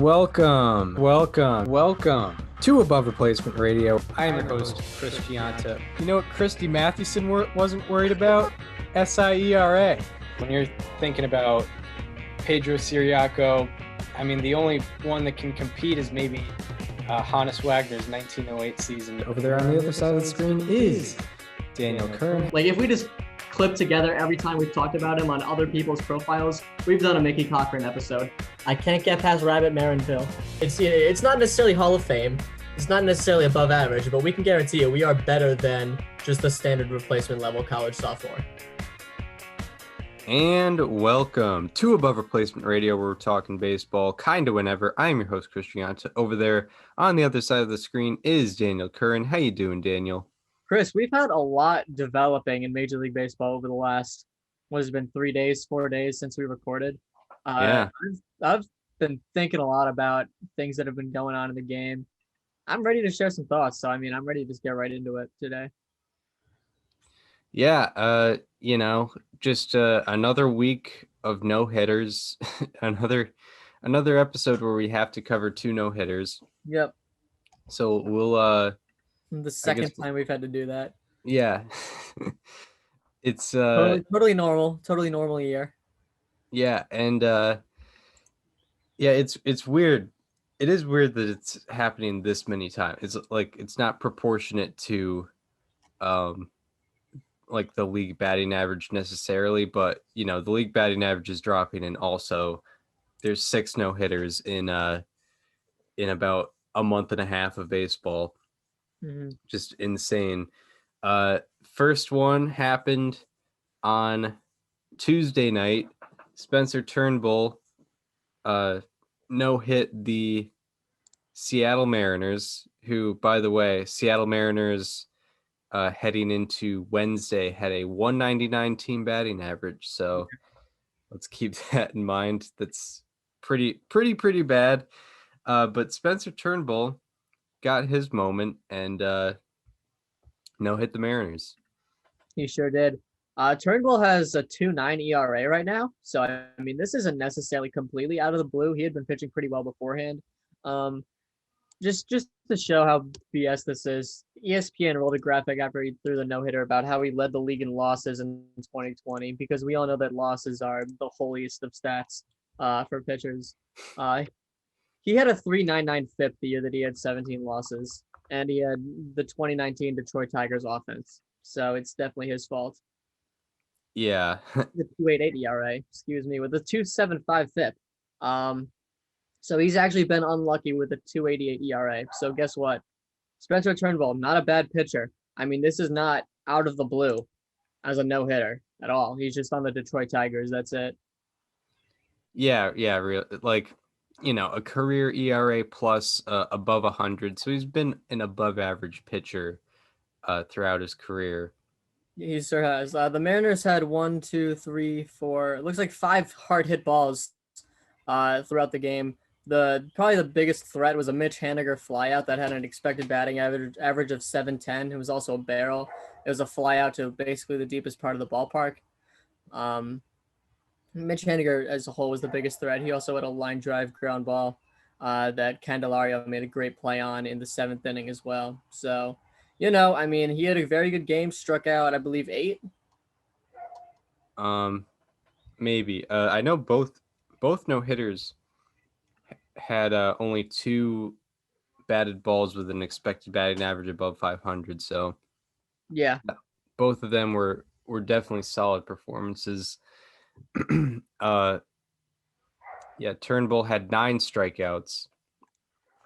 Welcome to Above Replacement Radio. I am your host, Chris Gianta. You know what Christy Mathewson wasn't worried about? SIERA. When you're thinking about Pedro Siriaco, I mean, the only one that can compete is maybe Hannes Wagner's 1908 season. Over there on the other side of the screen is Daniel Curran. Like, if we just clip together every time we've talked about him on other people's profiles, we've done a Mickey Cochran episode. I can't get past Rabbit Marinville. It's not necessarily Hall of Fame. It's not necessarily above average, but we can guarantee you we are better than just the standard replacement level college sophomore. And welcome to Above Replacement Radio, where we're talking baseball kind of whenever. I'm your host, Chris Gianta. Over there on the other side of the screen is Daniel Curran. How you doing, Daniel? Chris, we've had a lot developing in Major League Baseball over the last, what has it been, 4 days since we recorded. I've been thinking a lot about things that have been going on in the game. I'm ready to share some thoughts. So, I'm ready to just get right into it today. Yeah, just another week of no-hitters, another episode where we have to cover 2 no-hitters. Yep. So we'll the second time we've had to do that. Yeah. It's totally normal year. Yeah, and it's weird. It is weird that it's happening this many times. It's like it's not proportionate to like the league batting average necessarily, but the league batting average is dropping, and also there's 6 no-hitters in about a month and a half of baseball. Mm-hmm. Just insane. First one happened on Tuesday night. Spencer Turnbull no-hit the Seattle Mariners, who, by the way, Seattle Mariners heading into Wednesday had a 199 team batting average. So let's keep that in mind. That's pretty bad. But Spencer Turnbull got his moment and no-hit the Mariners. He sure did. Turnbull has a 2.9 ERA right now. So, this isn't necessarily completely out of the blue. He had been pitching pretty well beforehand. Just to show how BS this is, ESPN rolled a graphic after he threw the no-hitter about how he led the league in losses in 2020, because we all know that losses are the holiest of stats for pitchers. He had a 3.99 FIP the year that he had 17 losses, and he had the 2019 Detroit Tigers offense. So it's definitely his fault. Yeah. The 2.88 ERA, with a 2.75 FIP. So he's actually been unlucky with a 2.88 ERA. So guess what? Spencer Turnbull, not a bad pitcher. This is not out of the blue as a no-hitter at all. He's just on the Detroit Tigers. That's it. Yeah, real a career ERA plus above 100. So he's been an above average pitcher throughout his career. He sure has. The Mariners had 1, 2, 3, 4. It looks like 5 hard hit balls throughout the game. Probably the biggest threat was a Mitch Haniger flyout that had an expected batting average of 710. It was also a barrel. It was a flyout to basically the deepest part of the ballpark. Mitch Haniger as a whole was the biggest threat. He also had a line drive ground ball that Candelario made a great play on in the 7th inning as well. So, he had a very good game, struck out, I believe, 8. Maybe. I know both no-hitters had only 2 batted balls with an expected batting average above 500. So, yeah, both of them were definitely solid performances. Turnbull had 9 strikeouts.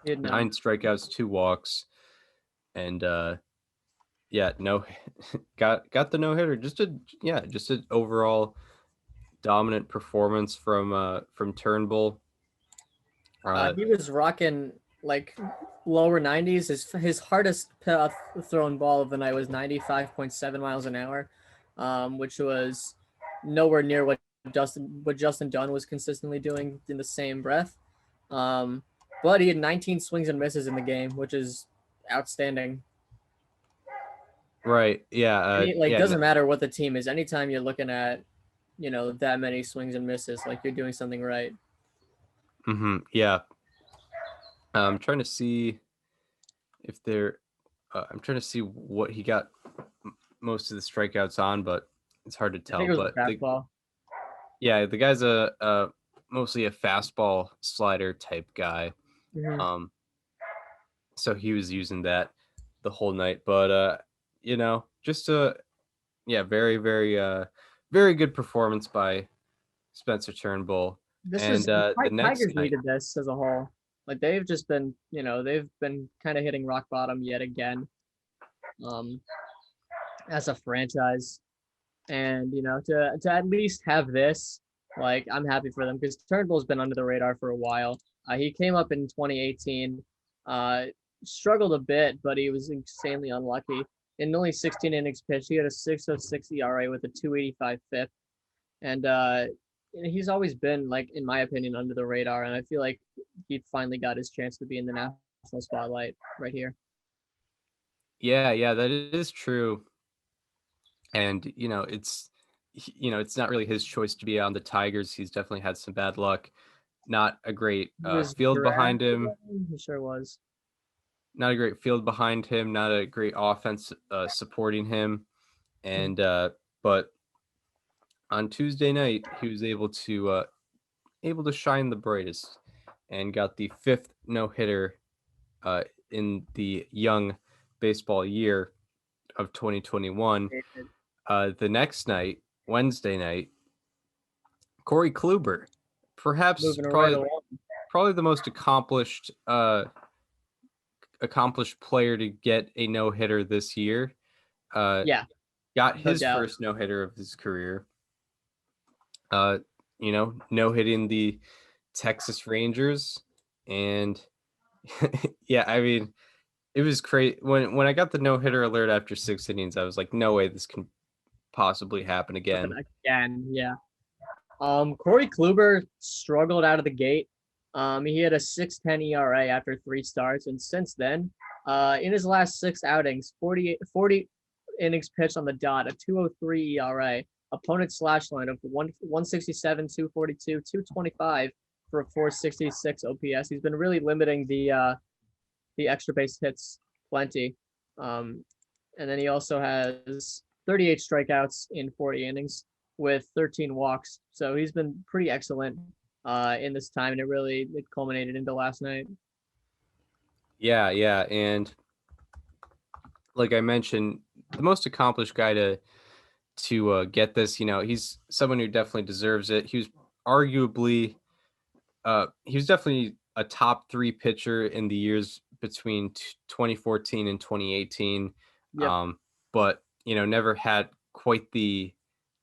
He had 9 strikeouts, 2 walks, and got the no-hitter. Just an overall dominant performance from Turnbull. He was rocking like lower 90s. His hardest thrown ball of the night was 95.7 miles an hour, which was nowhere near what Justin Dunn was consistently doing in the same breath. But he had 19 swings and misses in the game, which is outstanding. Right. Yeah. It doesn't matter what the team is. Anytime you're looking at, that many swings and misses, like you're doing something right. Yeah. I'm trying to see if they're. I'm trying to see what he got most of the strikeouts on, but it's hard to I think tell. it was a But fastball. yeah, the guy's a mostly a fastball slider type guy. Mhm. Um, so he was using that the whole night. But just a very very good performance by Spencer Turnbull. This And is the next Tigers night, needed this as a whole. Like they've just been, they've been kind of hitting rock bottom yet again, um, as a franchise. And to at least have this, like I'm happy for them because Turnbull's been under the radar for a while. He came up in 2018, uh, struggled a bit, but he was insanely unlucky. In only 16 innings pitched, he had a 6.06 ERA with a 2.85 FIP, and he's always been, like, in my opinion, under the radar. And I feel like he finally got his chance to be in the national spotlight right here. yeah, that is true. And it's not really his choice to be on the Tigers. He's definitely had some bad luck. Not a great He was field behind drafted. him. He sure was. Not a great field behind him. Not a great offense supporting him. And but on Tuesday night, he was able to shine the brightest and got the 5th no hitter in the young baseball year of 2021. The next night, Wednesday night, Corey Kluber, perhaps Moving right along. probably the most accomplished player to get a no hitter this year. Yeah, Got no his doubt. first no hitter of his career. No hitting the Texas Rangers, and yeah, I mean, it was crazy when I got the no hitter alert after 6 innings. I was like, no way this can possibly happen again. Again, yeah. Corey Kluber struggled out of the gate. He had a 6.10 ERA after 3 starts, and since then, in his last 6 outings, 40 innings pitched on the dot, a 2.03 ERA, opponent slash line of 167, 242, 225 for a 466 OPS. He's been really limiting the extra base hits plenty. And then he also has 38 strikeouts in 40 innings with 13 walks. So he's been pretty excellent in this time, and it culminated into last night. Yeah, and like I mentioned, the most accomplished guy to get this, he's someone who definitely deserves it. He was definitely a top 3 pitcher in the years between 2014 and 2018. Yep. But never had quite the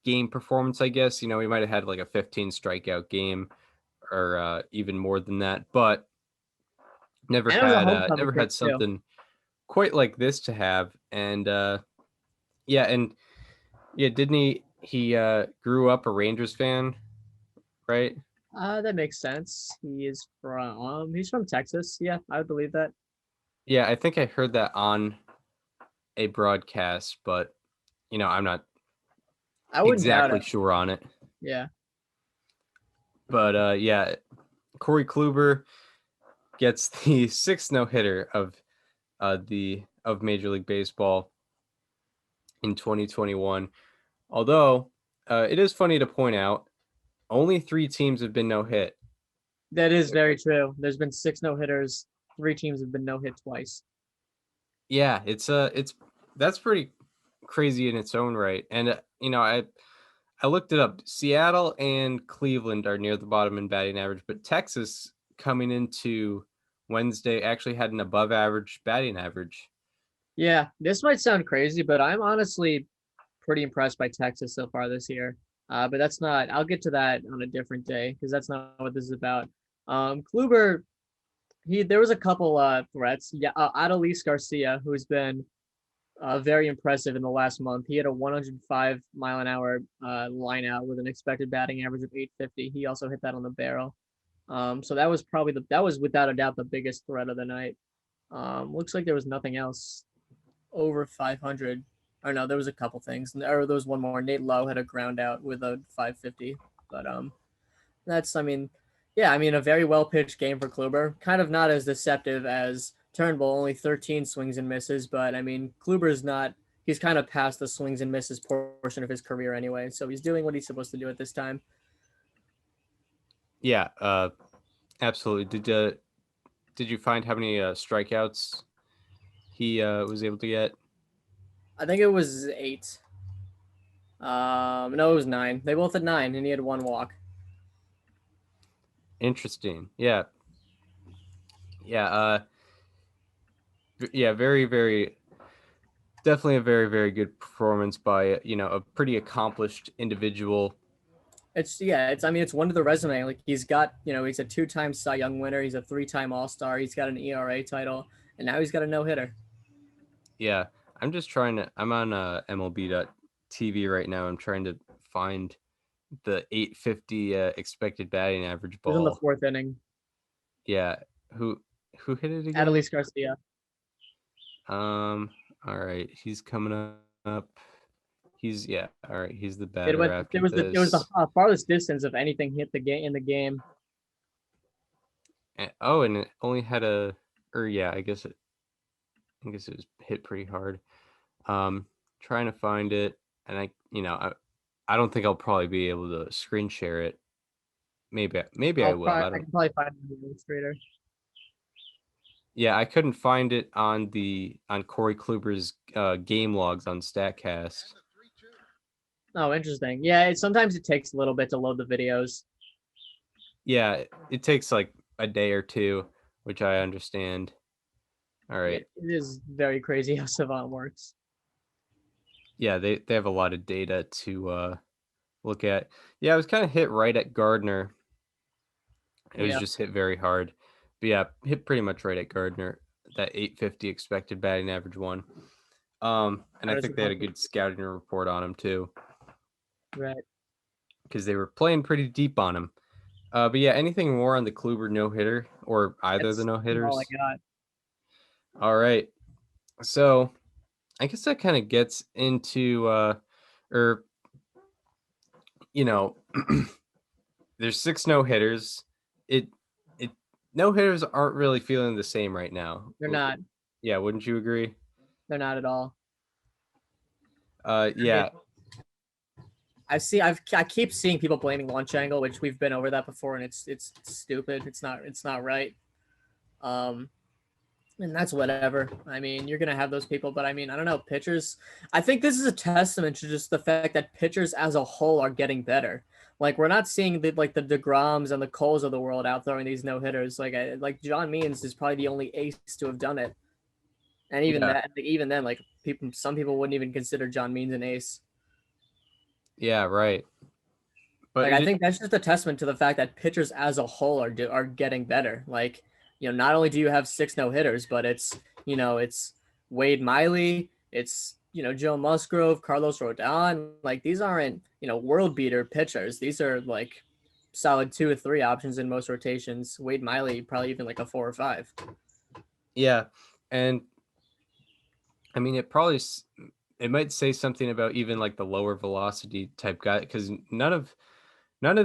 game performance, I guess. He might have had like a 15 strikeout game or even more than that, but never had something quite like this to have. And didn't he grew up a Rangers fan, right? That makes sense. He's from Texas. Yeah, I would believe that. Yeah, I think I heard that a broadcast, but I'm not exactly sure on it. Yeah. But Corey Kluber gets the 6th no hitter of Major League Baseball in 2021. Although it is funny to point out, only 3 teams have been no hit. That is very true. There's been 6 no hitters. 3 teams have been no hit twice. Yeah, that's pretty crazy in its own right. And I looked it up. Seattle and Cleveland are near the bottom in batting average, but Texas coming into Wednesday actually had an above average batting average. Yeah, this might sound crazy, but I'm honestly pretty impressed by Texas so far this year. But I'll get to that on a different day because that's not what this is about. Kluber, there was a couple threats. Yeah, Adolis Garcia, who's been very impressive in the last month. He had a 105 mile an hour line out with an expected batting average of 850. He also hit that on the barrel. So that was without a doubt the biggest threat of the night. Looks like there was nothing else over 500. Or no, there was a couple things. Or there was one more. Nate Lowe had a ground out with a 550. But Yeah, I mean, a very well pitched game for Kluber. Kind of not as deceptive as Turnbull, only 13 swings and misses. But I mean, Kluber's not, he's kind of past the swings and misses portion of his career anyway. So he's doing what he's supposed to do at this time. Yeah, absolutely. Did you find how many strikeouts he was able to get? I think it was 8. No, it was 9. They both had 9, and he had 1 walk. Interesting. Yeah. Yeah. Yeah. Very, very, definitely a very, very good performance by a pretty accomplished individual. It's I mean, it's one to the resume. Like he's got, he's a 2-time Cy Young winner. He's a 3-time All-Star. He's got an ERA title, and now he's got a no-hitter. Yeah. I'm on MLB.TV right now. I'm trying to find the 850 expected batting average He's in the ball. 4th inning. Yeah. Who hit it again? Adolis Garcia. All right. He's coming up. All right. He's the batter after It was this. the farthest distance of anything hit the game in the game. And it only had I guess it was hit pretty hard. Trying to find it, and I don't think I'll probably be able to screen share it. Maybe I will. I can probably find it in the illustrator. Yeah, I couldn't find it on Corey Kluber's game logs on Statcast. Oh, interesting. Yeah, sometimes it takes a little bit to load the videos. Yeah, it takes like a day or two, which I understand. All right. It is very crazy how Savant works. Yeah, they have a lot of data to look at. Yeah, it was kind of hit right at Gardner. It was just hit very hard. But yeah, hit pretty much right at Gardner, that 850 expected batting average one. And I think they had a good scouting report on him too. Right. Because they were playing pretty deep on him. But yeah, anything more on the Kluber no-hitter or either of the no-hitters? All I got. All right. So I guess that kind of gets into there's 6 no-hitters. No-hitters aren't really feeling the same right now. They're not. Yeah, wouldn't you agree? They're not at all. Yeah. I keep seeing people blaming launch angle, which we've been over that before, and it's stupid. It's not right. And that's whatever. I mean, you're gonna have those people, but I mean, I don't know. Pitchers, I think this is a testament to just the fact that pitchers as a whole are getting better. Like we're not seeing the DeGroms and the Coles of the world out throwing these no hitters. Like John Means is probably the only ace to have done it. And even then, like some people wouldn't even consider John Means an ace. Yeah, right. But I think that's just a testament to the fact that pitchers as a whole are getting better. Like, not only do you have 6 no hitters, but it's Wade Miley, it's Joe Musgrove, Carlos Rodon. Like these aren't world beater pitchers. These are like solid 2 or 3 options in most rotations. Wade Miley probably even like a 4 or 5. Yeah, and I mean it might say something about even like the lower velocity type guy, because none of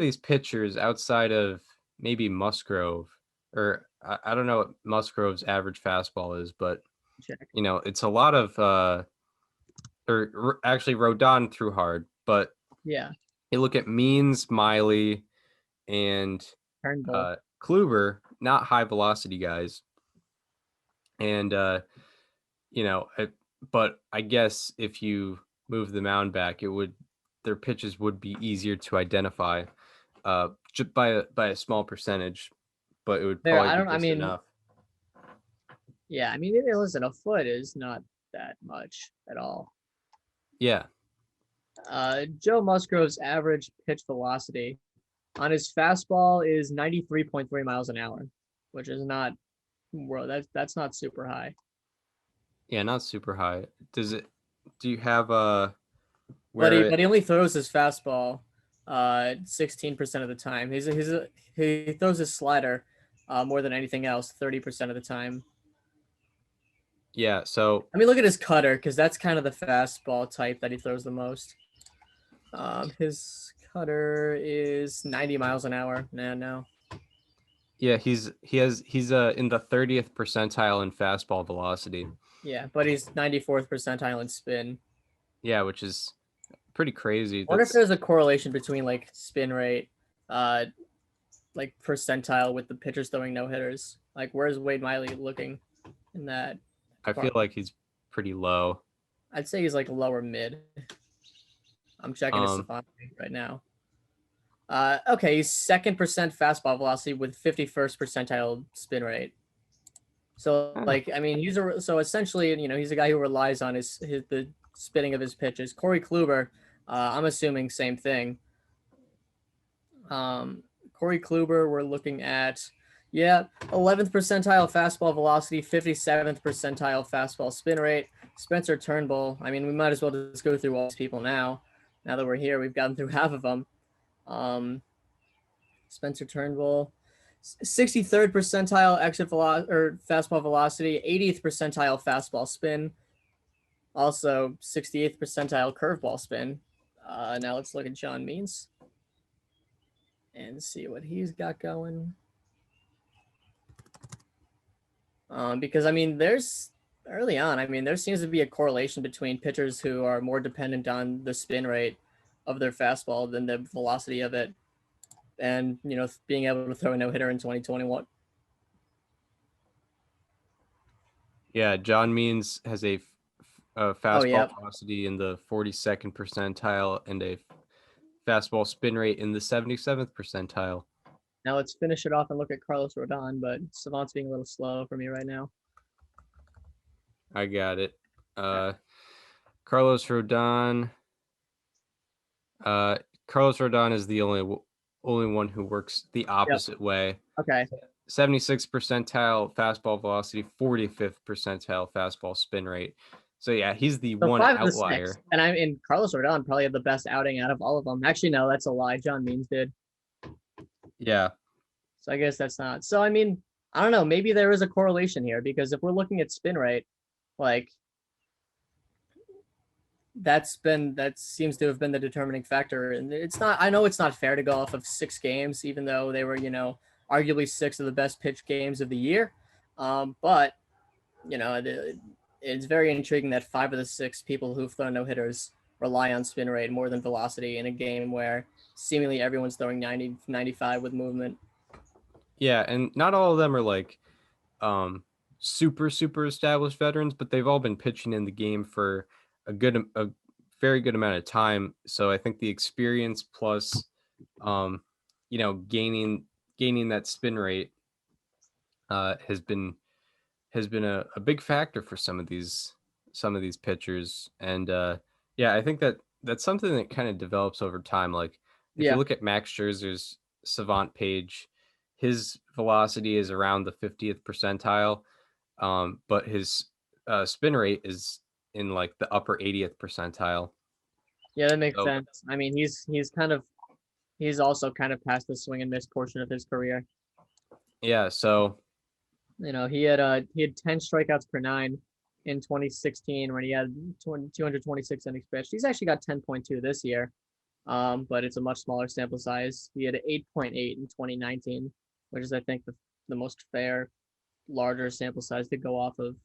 these pitchers outside of maybe Musgrove, or I don't know what Musgrove's average fastball is, but it's a lot of or actually Rodon threw hard, but yeah, you look at Means, Miley, and Kluber, not high velocity guys, and but I guess if you move the mound back, their pitches would be easier to identify, just by a small percentage, but it would probably be enough. Yeah, I mean, listen, a foot is not that much at all. Yeah. Joe Musgrove's average pitch velocity on his fastball is 93.3 miles an hour, which is not, that's not super high. Yeah, not super high. Do you have but he only throws his fastball 16% of the time. He throws his slider more than anything else 30% of the time. Yeah, so I mean, look at his cutter, because that's kind of the fastball type that he throws the most. His cutter is 90 miles an hour. No. Yeah, he's in the 30th percentile in fastball velocity. Yeah, but he's 94th percentile in spin. Yeah, which is pretty crazy. I wonder if That's there's a correlation between like spin rate, like percentile with the pitchers throwing no hitters. Like, where's Wade Miley looking in that I feel department? like he's pretty low. I'd say he's like lower mid. I'm checking his Um, savant right now. Okay, he's 2nd percent fastball velocity with 51st percentile spin rate. So, like, I mean, so essentially, he's a guy who relies on the spinning of his pitches. Corey Kluber, I'm assuming same thing. Corey Kluber, we're looking at, 11th percentile fastball velocity, 57th percentile fastball spin rate. Spencer Turnbull, I mean, we might as well just go through all these people now. Now that we're here, we've gotten through half of them. Spencer Turnbull, 63rd percentile exit velocity or fastball velocity, 80th percentile fastball spin, also 68th percentile curveball spin. Now let's look at John Means and see what he's got going. Because I mean, there's early on, I mean, there seems to be a correlation between pitchers who are more dependent on the spin rate of their fastball than the velocity of it, and being able to throw a no hitter in 2021. yeah, John Means has a fastball yeah. velocity in the 42nd percentile and a fastball spin rate in the 77th percentile. Now let's finish it off and look at Carlos Rodon, but Savant's being a little slow for me right now. I got it. Carlos Rodon. Carlos Rodon is the only one who works the opposite way. Okay. 76th percentile fastball velocity, 45th percentile fastball spin rate. So yeah, he's the one outlier. And Carlos Rodon probably had the best outing out of all of them. Actually, no, that's a lie. John Means did. Yeah. So I guess that's not. So I mean, I don't know. Maybe there is a correlation here because if we're looking at spin rate, like that seems to have been the determining factor. And it's not. I know it's not fair to go off of 6 games, even though they were, arguably 6 of the best pitch games of the year. But it's very intriguing that 5 of the 6 people who've thrown no hitters rely on spin rate more than velocity in a game where seemingly everyone's throwing 90, 95 with movement. Yeah, and not all of them are like super established veterans, but they've all been pitching in the game for a very good amount of time. So I think the experience plus gaining that spin rate has been a big factor for some of these pitchers. And I think that's something that kind of develops over time. Like if you look at Max Scherzer's savant page, his velocity is around the 50th percentile, but his spin rate is in like the upper 80th percentile. Yeah, that makes sense. I mean, he's also kind of past the swing and miss portion of his career. Yeah, so he had 10 strikeouts per 9 in 2016 when he had 226 innings pitched. He's actually got 10.2 this year, but it's a much smaller sample size. He had 8.8 in 2019, which is I think the most fair, larger sample size to go off of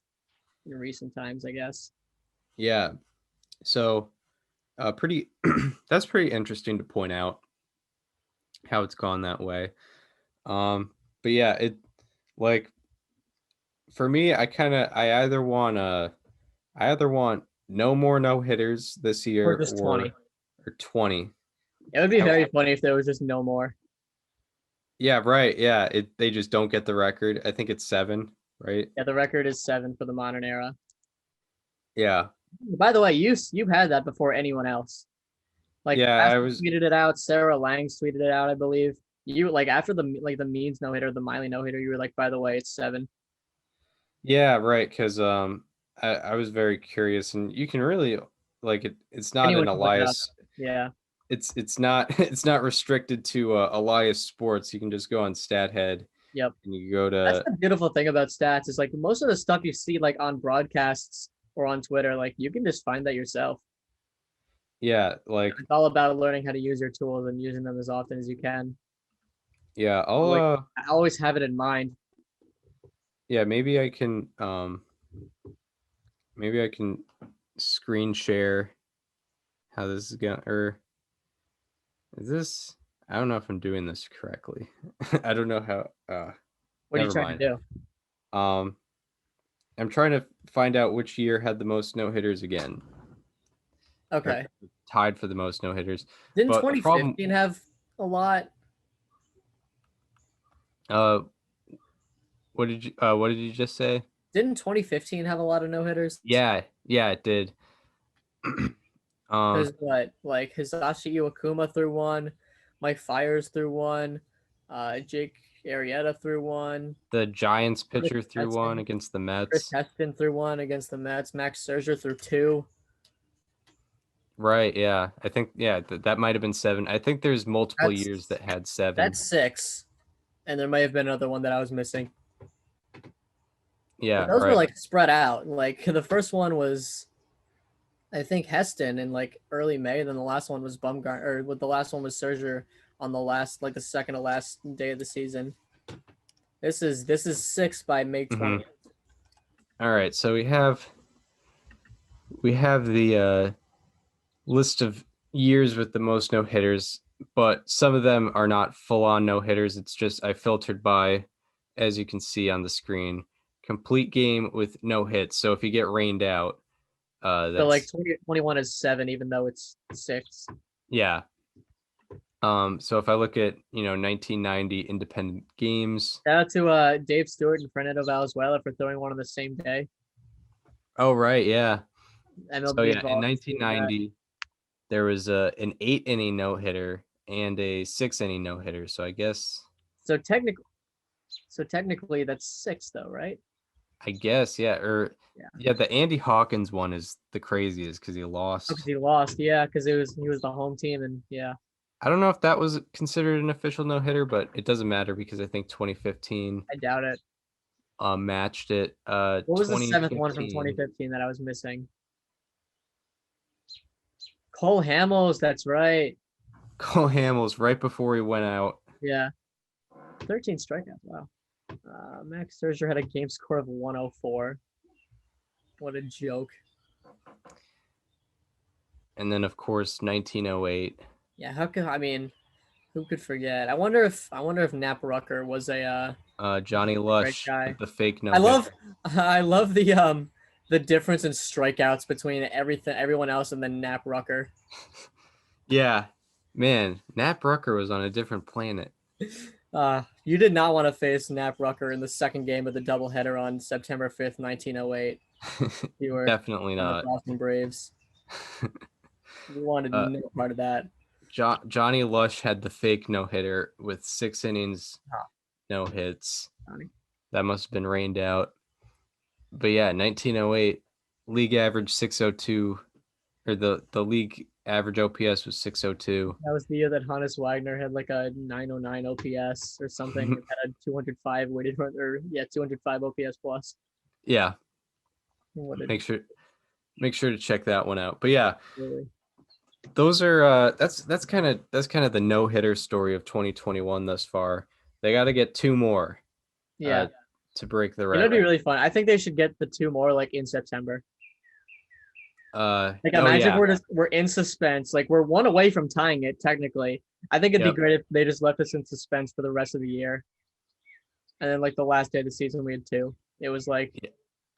in recent times, I guess. Yeah, so that's pretty interesting to point out how it's gone that way. But yeah, it like for me, I either want no more no hitters this year or just 20. Or 20. It would be very funny if there was just no more. Yeah, right. Yeah, they just don't get the record. I think it's 7, right? Yeah, the record is 7 for the modern era. Yeah. By the way, you've had that before anyone else. Like, yeah, I tweeted it out. Sarah Langs tweeted it out, I believe. You like after the Means no hitter, the Miley no hitter. You were like, by the way, it's 7. Yeah, right. Because I was very curious, and you can really like it. It's not an Elias. Yeah. It's not restricted to Elias Sports. You can just go on StatHead. Yep. And you go to. That's the beautiful thing about stats is like most of the stuff you see like on broadcasts or on Twitter, like you can just find that yourself. Yeah, like it's all about learning how to use your tools and using them as often as you can. Yeah, I'll Like, I always have it in mind. yeah, maybe I can screen share how this is going, or is this, I don't know if I'm doing this correctly. I don't know how What are you never trying to mind. do? I'm trying to find out which year had the most no-hitters again, or Okay. tied for the most no-hitters. Didn't But the problem 2015 have a lot? uh what did you just say? Didn't 2015 have a lot of no hitters? Yeah, it did. Because what, like Hisashi Iwakuma threw one, Mike Fiers threw one, Jake Arrieta threw one, The Giants Chris pitcher threw one Heston, against the Chris Mets. Heston threw one against the Mets. Max Scherzer threw two. Right, yeah. I think that might have been 7. I think there's multiple years that had 7. That's 6, and there may have been another one that I was missing. Yeah, But those were right. like spread out. Like the first one was, I think, Heston in like early May. Then the last one was Bumgarner, or what the last one was Scherzer on the last, like the second to last day of the season. This is 6 by May 20th. All right, so we have the list of years with the most no-hitters, but some of them are not full-on no-hitters. It's just I filtered by, as you can see on the screen, complete game with no hits. So if you get rained out, that's So like 2021 is 7, even though it's 6. yeah. So if I look at 1990 independent games. Shout out to Dave Stewart and Fernando Valenzuela for throwing one on the same day. Oh right, yeah. MLB So yeah, in involved 1990, there was an 8-inning no hitter and a 6-inning no hitter. So I guess. So technically that's 6 though, right? I guess, yeah, Yeah. the Andy Hawkins one is the craziest because he lost. Because he lost, yeah, because he was the home team, and yeah. I don't know if that was considered an official no hitter, but it doesn't matter because I think 2015 I doubt it. matched it. What was the 7th one from 2015 that I was missing? Cole Hamels, that's right. Cole Hamels right before he went out. Yeah. 13 strikeouts. Wow. Max Scherzer had a game score of 104. What a joke. And then of course 1908. Yeah, who could forget? I wonder if Nap Rucker was a Johnny Lush guy. with the fake no. I love the difference in strikeouts between everyone else and then Nap Rucker. Yeah, man, Nap Rucker was on a different planet. You did not want to face Nap Rucker in the second game of the doubleheader on September 5th, 1908. You were definitely not. The Boston Braves. You wanted no part of that. Johnny Lush had the fake no hitter with 6 innings, no hits. That must have been rained out. But yeah, 1908 league average 602, or the league average OPS was 602. That was the year that Hannes Wagner had like a 909 OPS or something. Had a 205 weighted run, or 205 OPS plus. Yeah. Make sure to check that one out. But yeah, really. Those are that's kind of the no hitter story of 2021 thus far. They got to get 2 more. Yeah. To break the record. It'd be really fun. I think they should get the 2 more like in September. Imagine we're in suspense. Like we're 1 away from tying it technically. I think it'd be great if they just left us in suspense for the rest of the year. And then like the last day of the season we had 2. It was like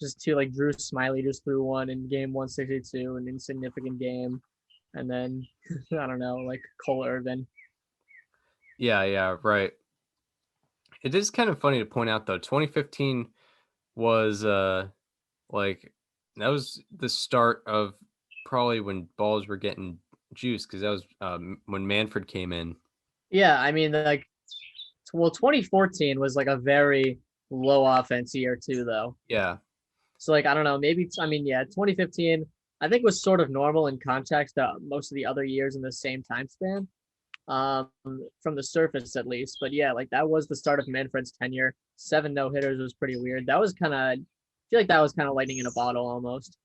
just 2, like Drew Smiley just threw one in game 162, an insignificant game. And then I don't know, like Cole Irvin. Yeah, right. It is kind of funny to point out though, 2015 was like that was the start of probably when balls were getting juiced, because that was when Manfred came in. Yeah, I mean, like, 2014 was like a very low offense year too, though. Yeah. So like I don't know, maybe 2015 I think was sort of normal in context to most of the other years in the same time span, from the surface at least. But yeah, like that was the start of Manfred's tenure. 7 no hitters was pretty weird. That was kind of, I feel like that was kind of lightning in a bottle almost.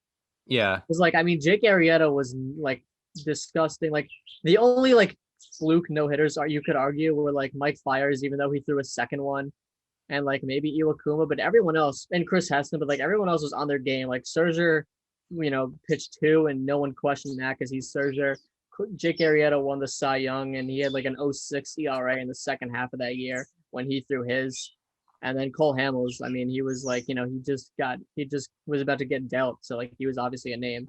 Yeah. It was like, I mean, Jake Arrieta was like disgusting. Like the only like fluke no hitters are you could argue were like Mike Fiers, even though he threw a second one, and like maybe Iwakuma, but everyone else and Chris Heston, but like everyone else was on their game. Like Scherzer, pitched 2 and no one questioned that because he's Scherzer. Jake Arrieta won the Cy Young and he had like an 0.6 ERA in the second half of that year when he threw his. And then Cole Hamels, I mean, he was like, he just was about to get dealt. So like he was obviously a name.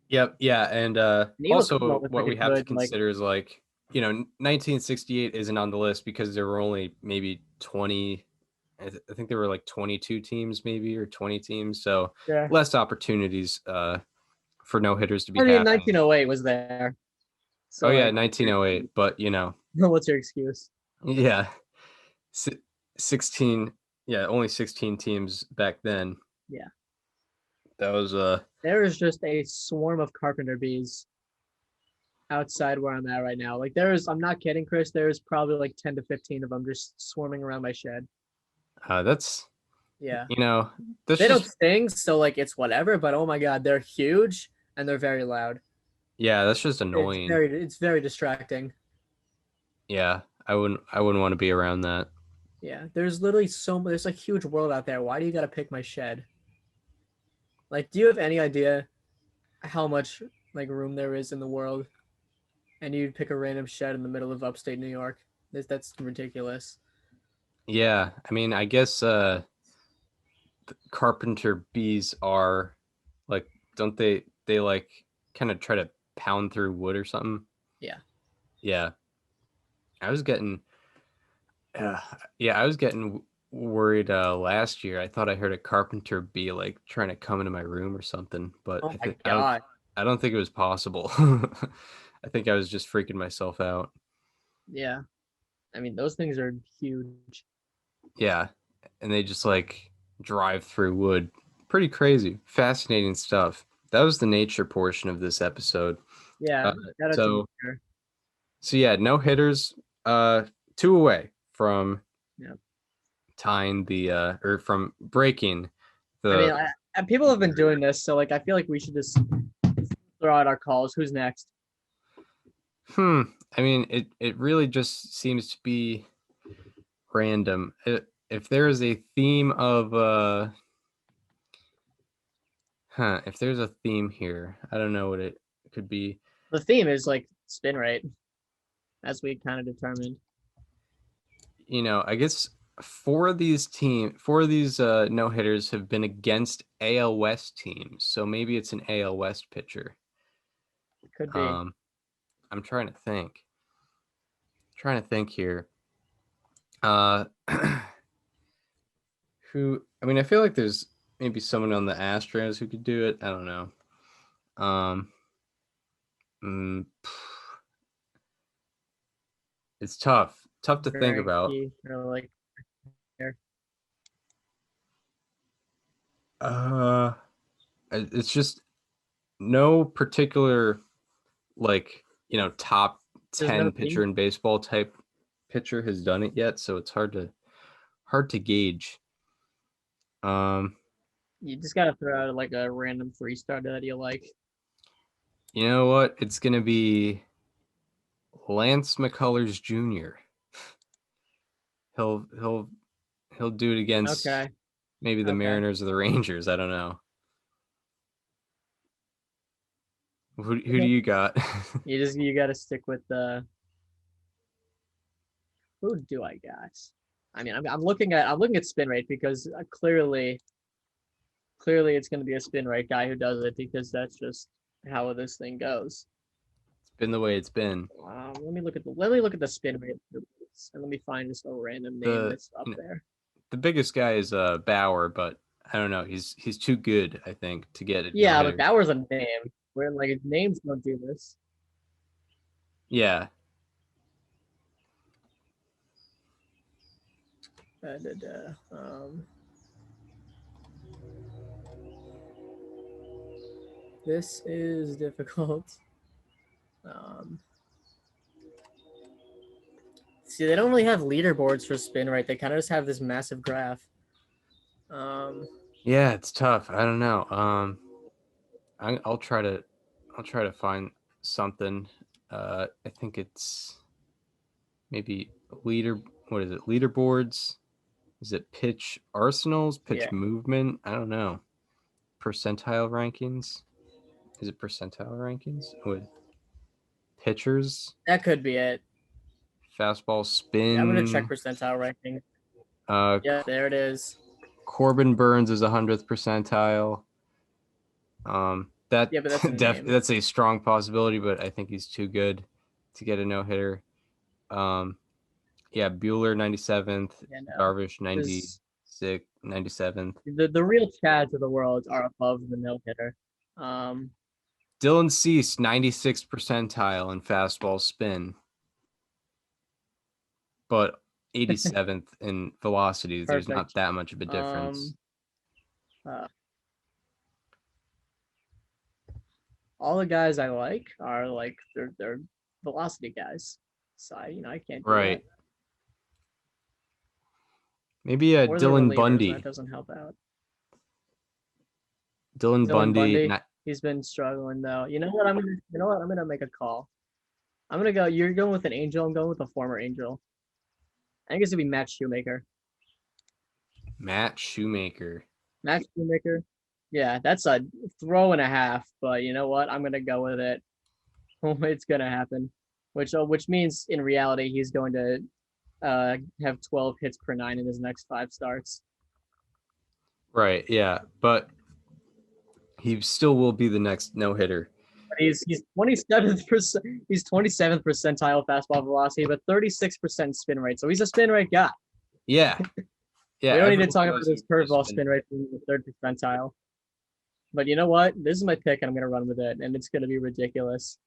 Yep. Yeah. And he also was what we pretty have to good, like- consider is like, 1968 isn't on the list because there were only maybe 20. I think there were like 22 teams maybe or 20 teams. So Yeah. less opportunities for no hitters to be I mean, happening. 1908 was there. So Oh yeah, like, 1908. But what's your excuse? yeah, 16. Yeah, only 16 teams back then. Yeah. That was There is just a swarm of carpenter bees outside where I'm at right now. Like I'm not kidding, Chris. There's probably like 10 to 15 of them just swarming around my shed. that's Yeah. that's They don't just, sting, so like it's whatever, but oh my god, they're huge and they're very loud. yeah, that's just annoying. It's very distracting. Yeah, I wouldn't want to be around that. Yeah. There's literally there's a huge world out there. Why do you gotta pick my shed? Like, do you have any idea how much like room there is in the world? And you'd pick a random shed in the middle of upstate New York. That's ridiculous. Yeah, I mean, I guess carpenter bees are like, don't they like kind of try to pound through wood or something? Yeah. Yeah. I was getting worried last year. I thought I heard a carpenter bee like trying to come into my room or something, but Oh my god. I don't think it was possible. I think I was just freaking myself out. Yeah. I mean, those things are huge. Yeah. And they just like drive through wood. Pretty crazy. Fascinating stuff. That was the nature portion of this episode. Yeah. So yeah, no hitters, 2 away from tying the or from breaking the. I mean, people have been doing this, so like I feel like we should just throw out our calls. Who's next? I mean, it really just seems to be random. If there is a theme of if there's a theme here, I don't know what it could be. The theme is like spin rate, as we kind of determined. I guess 4 of these no hitters have been against AL West teams, so maybe it's an AL West pitcher. Could be. I'm trying to think. Here. Who? I mean, I feel like there's maybe someone on the Astros who could do it. I don't know. It's tough to think about. Like, it's just no particular like top 10 pitcher in baseball type pitcher has done it yet, so it's hard to gauge. You just gotta throw out like a random 3-starter that you like. You know what? It's gonna be Lance McCullers Jr. He'll do it against maybe the Mariners or the Rangers. I don't know. Who do you got? You got to stick with the. Who do I got? I mean, I'm looking at spin rate because clearly it's going to be a spin rate guy who does it because that's just how this thing goes. It's been the way it's been. Let me look at the spin rate and let me find just a random name that's up there. The biggest guy is Bauer, but I don't know. He's too good, I think, to get it. Yeah, but Bauer's a name. Where like names don't do this. Yeah. This is difficult. See, they don't really have leaderboards for spin rate. They kind of just have this massive graph. Yeah, it's tough. I don't know. I'll try to find something. I think it's maybe what is it? Leaderboards? Is it pitch arsenals, pitch Yeah. movement? I don't know. Percentile rankings? Is it percentile rankings with pitchers? That could be it. Fastball spin. Yeah, I'm gonna check percentile ranking. Yeah, there it is. Corbin Burns is 100th percentile. That Yeah, but that's a name. that's a strong possibility, but I think he's too good to get a no hitter. Yeah, Bueller 97th, Yeah, no. Darvish 96, 97th. The real Chads of the world are above the no hitter. Dylan Cease 96th percentile in fastball spin, but 87th in velocities. There's not Perfect. that much of a difference. All the guys I like are like they're velocity guys. So I can't do Right. that. Maybe Or they're Dylan relievers, Bundy. That doesn't help out. Dylan Bundy. He's been struggling though. You know what? I'm gonna make a call. I'm gonna go. You're going with an Angel. I'm going with a former Angel. I think it's gonna be Matt Shoemaker. Matt Shoemaker. Matt Shoemaker. Yeah, that's a throw and a half. But you know what? I'm gonna go with it. It's gonna happen. Which means in reality he's going to have 12 hits per 9 in his next 5 starts. Right. Yeah, but he still will be the next no hitter. He's 27th percent. He's 27th percentile fastball velocity, but 36% spin rate. So he's a spin rate guy. Yeah. Yeah. We don't need to talk about his curveball spin rate from the 3rd percentile. But you know what? This is my pick, and I'm gonna run with it, and it's gonna be ridiculous.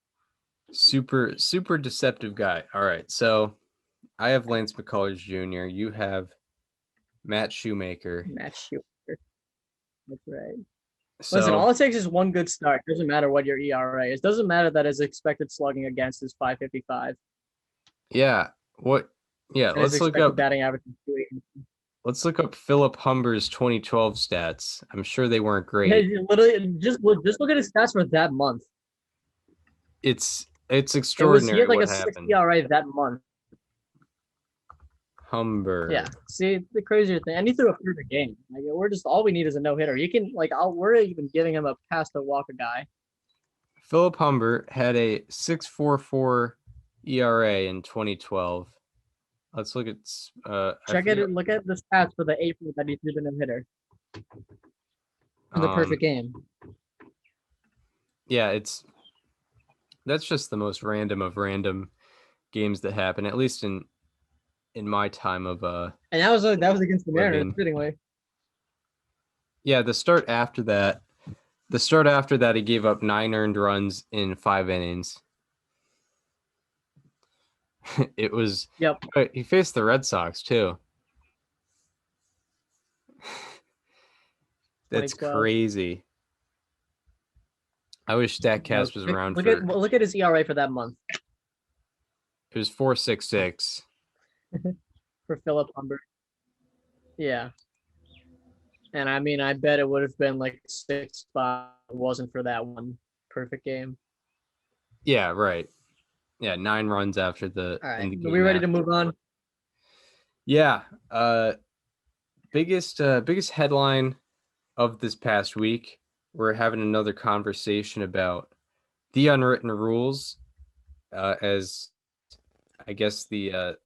Super deceptive guy. All right. So I have Lance McCullers Jr. You have Matt Shoemaker. Matt Shoemaker. That's right. So, Listen, all it takes is one good start. It doesn't matter what your ERA is. It doesn't matter that his expected slugging against is 555. Yeah. What? Yeah. And his Let's look expected up batting average is 280. Let's look up Philip Humber's 2012 stats. I'm sure they weren't great. Hey, literally, just look at his stats for that month. It's extraordinary. He had like what a 6 happened. ERA that month. Humber. Yeah. See, the crazier thing, and he threw a perfect game. Like we're just all we need is a no hitter. You can we're even giving him a pass to walk a guy. Philip Humber had a 6.44 ERA in 2012. Let's look at Look at the stats for the April that he threw the no hitter. The perfect game. Yeah, that's just the most random of random games that happen, at least in my time of And that was against the Mariners, fittingly. Yeah, the start after that he gave up 9 earned runs in 5 innings. It was he faced the Red Sox too. That's crazy. I wish StatCast was around. Look at his ERA for that month. It was 4.66 for Philip Humber. Yeah. And I mean, I bet it would have been like 6-5 if it wasn't for that one perfect game. Yeah, right. Yeah, 9 runs after the. All right. Are we ready to move on? Yeah. Biggest headline of this past week. We're having another conversation about the unwritten rules, as I guess the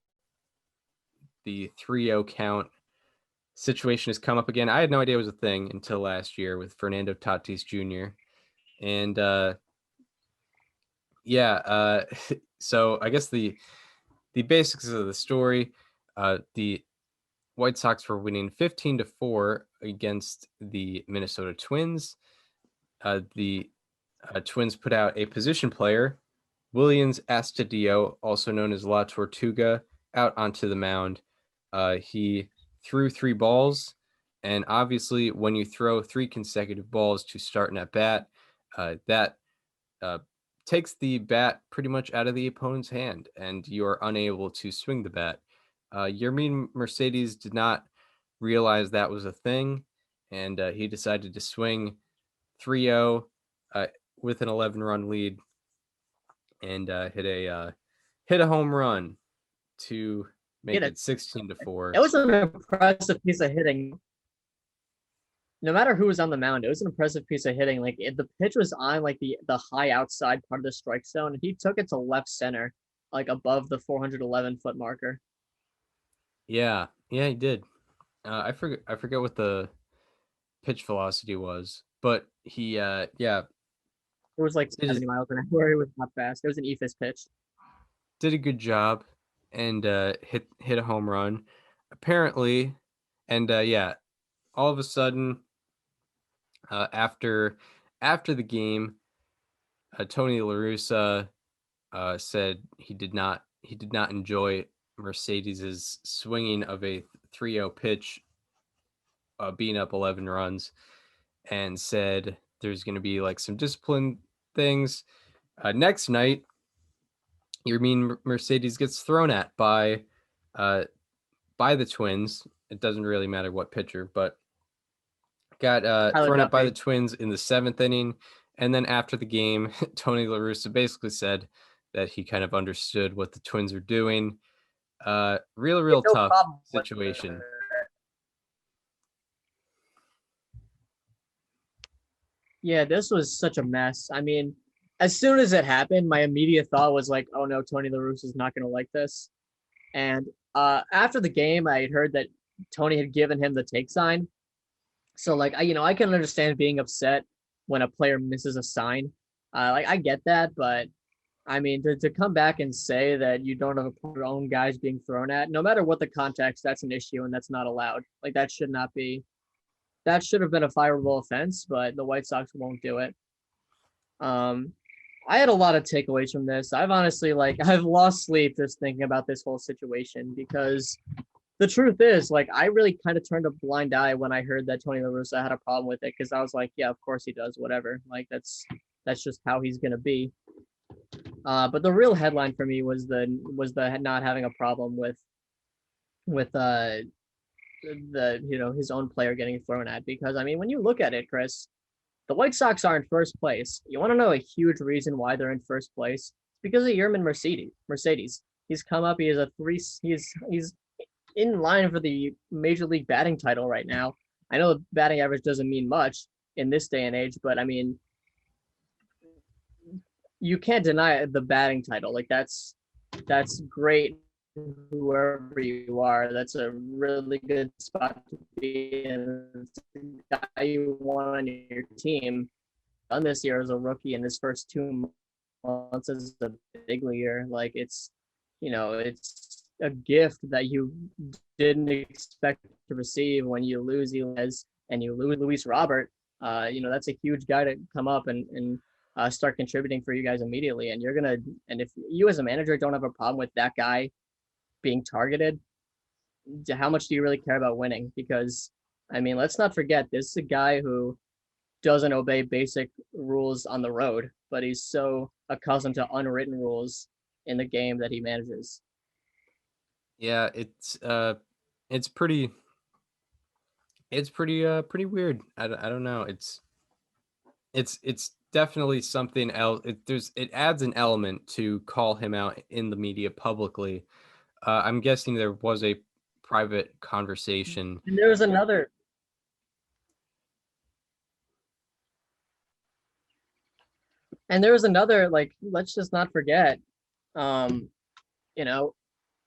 3-0 count situation has come up again. I had no idea it was a thing until last year with Fernando Tatis Jr. And so I guess the basics of the story, the White Sox were winning 15-4 against the Minnesota Twins. The Twins put out a position player, Williams Astudillo, also known as La Tortuga, out onto the mound. He threw 3 balls, and obviously when you throw 3 consecutive balls to start an at-bat, that takes the bat pretty much out of the opponent's hand, and you are unable to swing the bat. Yermin Mercedes did not realize that was a thing, and he decided to swing 3-0 with an 11-run lead. and hit a home run to make it 16-4. It was an impressive piece of hitting. No matter who was on the mound, it was an impressive piece of hitting. Like the pitch was on like the high outside part of the strike zone, and he took it to left center, like above the 411-foot marker. Yeah, he did. I forget what the pitch velocity was, but he It was like 70 miles an hour. It was not fast. It was an eephus pitch. Did a good job and hit a home run, apparently, and all of a sudden, after the game, Tony La Russa said he did not enjoy Mercedes's swinging of a 3-0 pitch, being up 11 runs, and said there's going to be like some discipline things. Next night, Yermin Mercedes gets thrown at by the Twins. It doesn't really matter what pitcher, but got thrown at by the Twins in the 7th inning. And then after the game, Tony La Russa basically said that he kind of understood what the Twins are doing. Real tough situation. Yeah, this was such a mess. I mean, as soon as it happened, my immediate thought was like, oh no, Tony La Russa is not going to like this. And after the game, I had heard that Tony had given him the take sign. So like, I can understand being upset when a player misses a sign. Like I get that, but I mean, to come back and say that you don't have your own guys being thrown at, no matter what the context, that's an issue and that's not allowed. Like that should not be. That should have been a fireable offense, but the White Sox won't do it. I had a lot of takeaways from this. I've honestly, I've lost sleep just thinking about this whole situation because the truth is, I really kind of turned a blind eye when I heard that Tony La Russa had a problem with it because I was like, yeah, of course he does, whatever. Like that's just how he's gonna be. But the real headline for me was the not having a problem with his own player getting thrown at, because I mean, when you look at it, Chris, the White Sox are in first place. You want to know a huge reason why they're in first place? It's because of Yermin Mercedes. He's come up. He has he's in line for the Major League batting title right now. I know the batting average doesn't mean much in this day and age, but I mean, you can't deny the batting title. Like that's great. Whoever you are, that's a really good spot to be in. The guy you want on your team done this year as a rookie in his first 2 months as a big leaguer. Like it's a gift that you didn't expect to receive when you lose Elias and you lose Luis Robert. That's a huge guy to come up and start contributing for you guys immediately. And if you as a manager don't have a problem with that guy being targeted, how much do you really care about winning? Because I mean, let's not forget, this is a guy who doesn't obey basic rules on the road, but he's so accustomed to unwritten rules in the game that he manages. Yeah, it's pretty weird. I don't know. It's definitely something else. It adds an element to call him out in the media publicly. I'm guessing there was a private conversation. And there was another. Let's just not forget, I forgot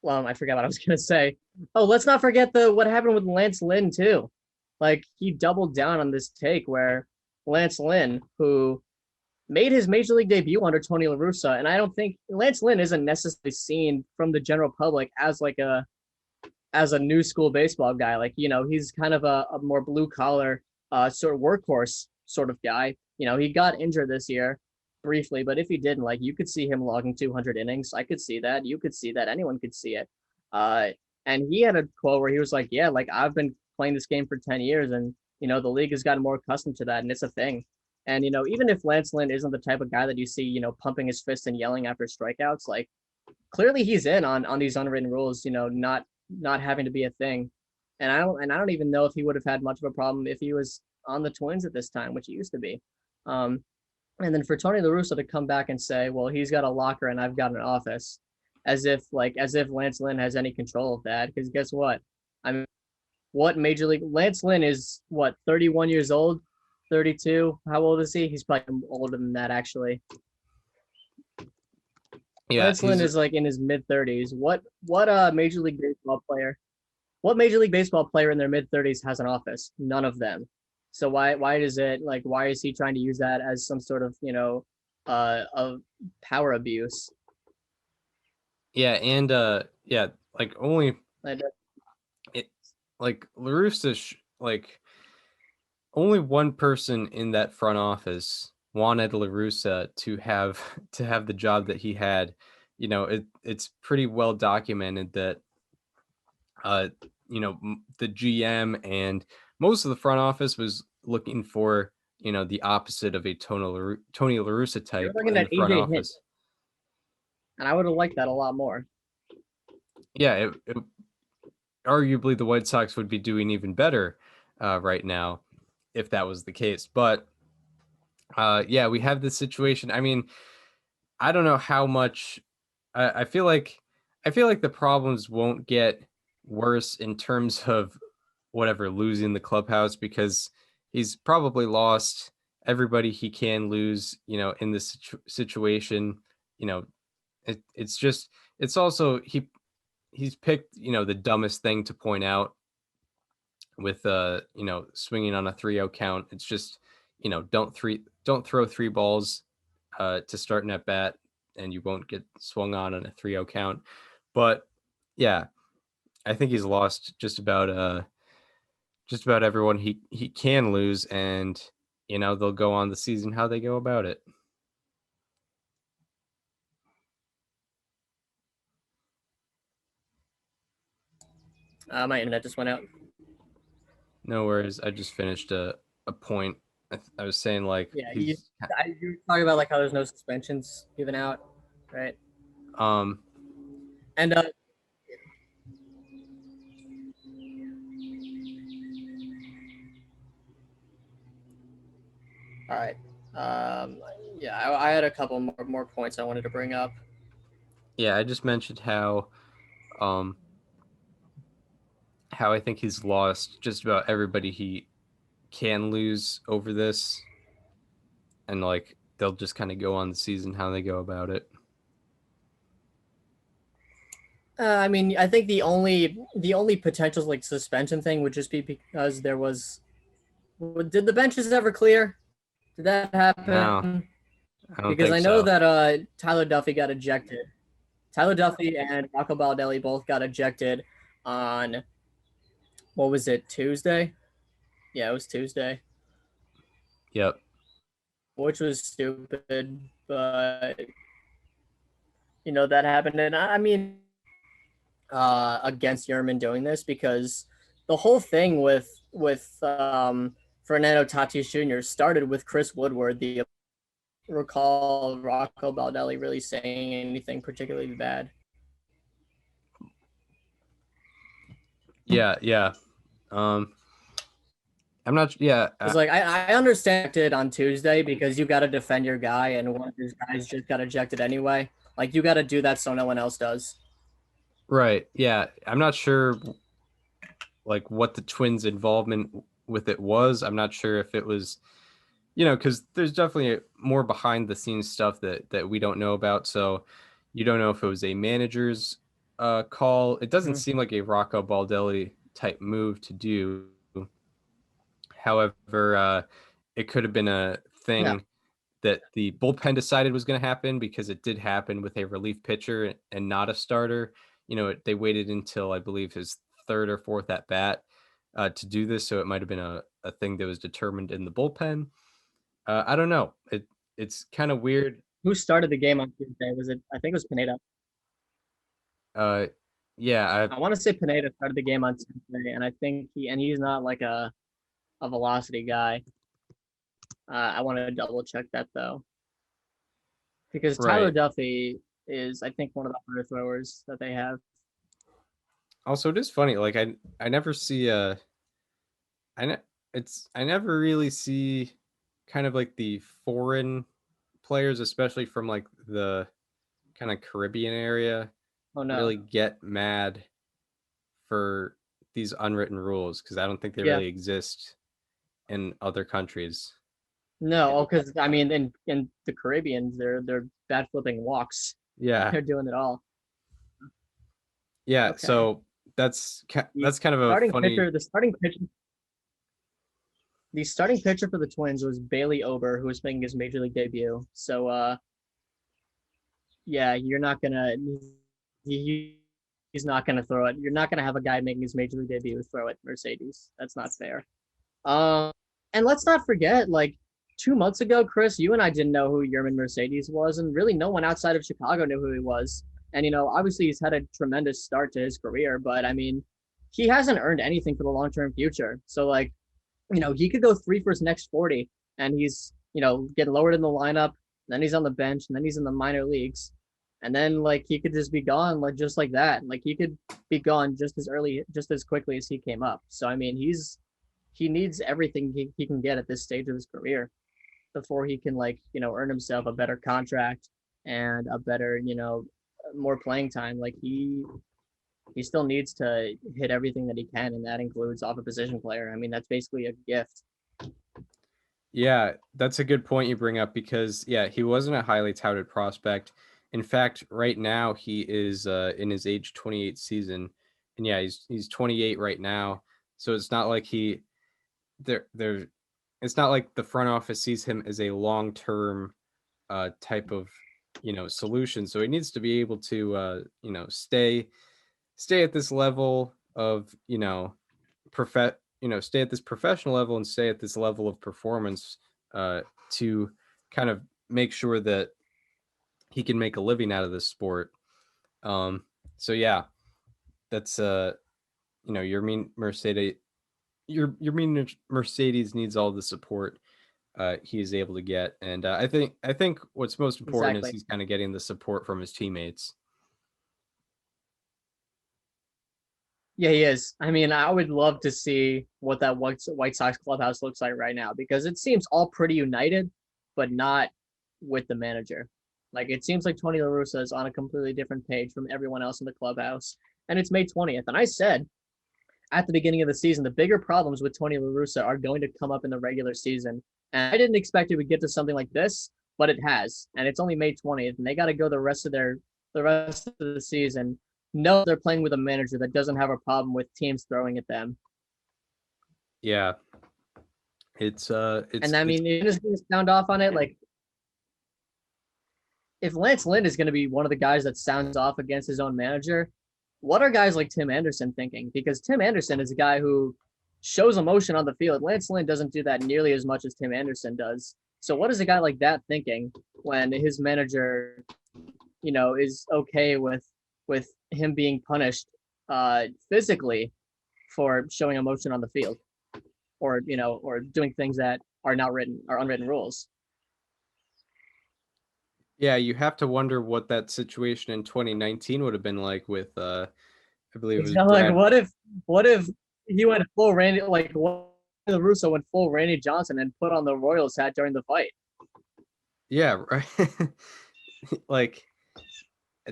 what I was going to say. Oh, let's not forget what happened with Lance Lynn too. Like he doubled down on this take where Lance Lynn, who made his Major League debut under Tony La Russa, and I don't think Lance Lynn isn't necessarily seen from the general public as a new school baseball guy. Like, he's kind of a more blue collar sort of workhorse sort of guy. He got injured this year briefly, but if he didn't, you could see him logging 200 innings. I could see that. You could see that. Anyone could see it. And he had a quote where he was like, yeah, I've been playing this game for 10 years and, the league has gotten more accustomed to that and it's a thing. And, even if Lance Lynn isn't the type of guy that you see, pumping his fist and yelling after strikeouts, clearly he's in on these unwritten rules, not having to be a thing. And I don't even know if he would have had much of a problem if he was on the Twins at this time, which he used to be. And then for Tony La Russa to come back and say, well, he's got a locker and I've got an office, as if Lance Lynn has any control of that. Because guess what? I mean, what Major League Lance Lynn is, what, 31 years old, 32? How old is he? He's probably older than that, actually. Yeah, Lance Lynn is like in his mid-30s. What Major League Baseball player? What Major League Baseball player in their mid-30s has an office? None of them. So why is he trying to use that as some sort of, of power abuse? Yeah, and like only it like La Russa like only one person in that front office wanted La Russa to have the job that he had. It's pretty well documented that the GM and most of the front office was looking for, the opposite of a Tony La Russa type looking in at the front AJ Hinch. office. And I would have liked that a lot more. Yeah, arguably the White Sox would be doing even better right now if that was the case. But yeah, we have this situation. I mean, I don't know how much. I feel like the problems won't get worse in terms of whatever losing the clubhouse, because he's probably lost everybody he can lose. In this situation, it's also he's picked the dumbest thing to point out with swinging on a 3-0 count. It's just don't throw 3 balls to start an at bat, and you won't get swung on a 3-0 count. But yeah, I think he's lost just about everyone he can lose, and they'll go on the season how they go about it. My internet just went out. No worries. I just finished a point. I was saying, like, Yeah, you were talking about like how there's no suspensions given out, right? And all right. Yeah, I had a couple more points I wanted to bring up. Yeah, I just mentioned how I think he's lost just about everybody he can lose over this, and like they'll just kind of go on the season how they go about it. I mean, I think the only potential like suspension thing would just be because there was. Did the benches ever clear? Did that happen? No, I don't because think I know so. that Tyler Duffy got ejected. Tyler Duffy and Rocco Baldelli both got ejected on, what was it, Tuesday? Yeah, it was Tuesday. Yep. Which was stupid, but that happened. And I mean, against Yermin doing this, because the whole thing with Fernando Tatis Jr. started with Chris Woodward. The recall Rocco Baldelli really saying anything particularly bad. Yeah. I'm not. Yeah. It's like I understand it on Tuesday because you got to defend your guy, and one of his guys just got ejected anyway. Like you got to do that so no one else does. Right. Yeah. I'm not sure like what the Twins' involvement with it was. I'm not sure if it was, because there's definitely more behind the scenes stuff that we don't know about. So you don't know if it was a manager's call. It doesn't seem like a Rocco Baldelli type move to do. However, it could have been a thing that the bullpen decided was going to happen, because it did happen with a relief pitcher and not a starter. They waited until I believe his 3rd or 4th at bat to do this. So it might have been a thing that was determined in the bullpen. I don't know. It's kind of weird. Who started the game on Tuesday? Was it? I think it was Pineda. Yeah. I want to say Pineda started the game on Tuesday, and I think he's not like a velocity guy. I want to double check that though, because Tyler Duffy is, I think, one of the harder throwers that they have. Also, it is funny. Like I never see I never really see kind of like the foreign players, especially from like the kind of Caribbean area, Oh no. really get mad for these unwritten rules because I don't think they Yeah. really exist in other countries. No, because I mean, in the Caribbean, they're bad flipping walks. Yeah, They're doing it all. yeah. Okay. So that's kind of a Starting funny. pitcher, the starting pitcher for the Twins was Bailey Ober, who was making his major league debut. So, yeah, you're not gonna. He's not gonna throw it. You're not gonna have a guy making his major league debut throw it Mercedes. That's not fair. And let's not forget, like 2 months ago, Chris, you and I didn't know who Yermin Mercedes was, and really no one outside of Chicago knew who he was. And obviously he's had a tremendous start to his career, but I mean, he hasn't earned anything for the long-term future. So like, he could go 3 for his next 40, and he's getting lowered in the lineup. Then he's on the bench, and then he's in the minor leagues, and then like he could just be gone, like just like that. Like he could be gone just as quickly as he came up. So I mean, he needs everything he can get at this stage of his career before he can earn himself a better contract and a better more playing time. Like he still needs to hit everything that he can, and that includes off a position player. I mean, that's basically a gift. Yeah, that's a good point you bring up because he wasn't a highly touted prospect. In fact, right now he is in his age 28 season, and he's 28 right now. So it's not like it's not like the front office sees him as a long-term type of solution. So he needs to be able to stay at this level of stay at this professional level and stay at this level of performance to kind of make sure that he can make a living out of this sport. So yeah, that's Yermin Mercedes needs all the support he is able to get, and I think what's most important is Exactly. he's kind of getting the support from his teammates. Yeah, he is. I mean, I would love to see what that White Sox clubhouse looks like right now, because it seems all pretty united, but not with the manager. Like it seems like Tony La Russa is on a completely different page from everyone else in the clubhouse. And it's May 20th. And I said at the beginning of the season, the bigger problems with Tony La Russa are going to come up in the regular season. And I didn't expect it would get to something like this, but it has. And it's only May 20th, and they got to go the rest of the season. No, they're playing with a manager that doesn't have a problem with teams throwing at them. Yeah, it's and I mean, you're just going to sound off on it. Like, if Lance Lynn is going to be one of the guys that sounds off against his own manager, what are guys like Tim Anderson thinking? Because Tim Anderson is a guy who shows emotion on the field. Lance Lynn doesn't do that nearly as much as Tim Anderson does. So what is a guy like that thinking when his manager, is okay with him being punished physically for showing emotion on the field, or doing things that are not written or unwritten rules? Yeah, you have to wonder what that situation in 2019 would have been like with I believe it was Like, what if he went full Randy, like what if Russo went full Randy Johnson and put on the Royals hat during the fight? Yeah, right. Like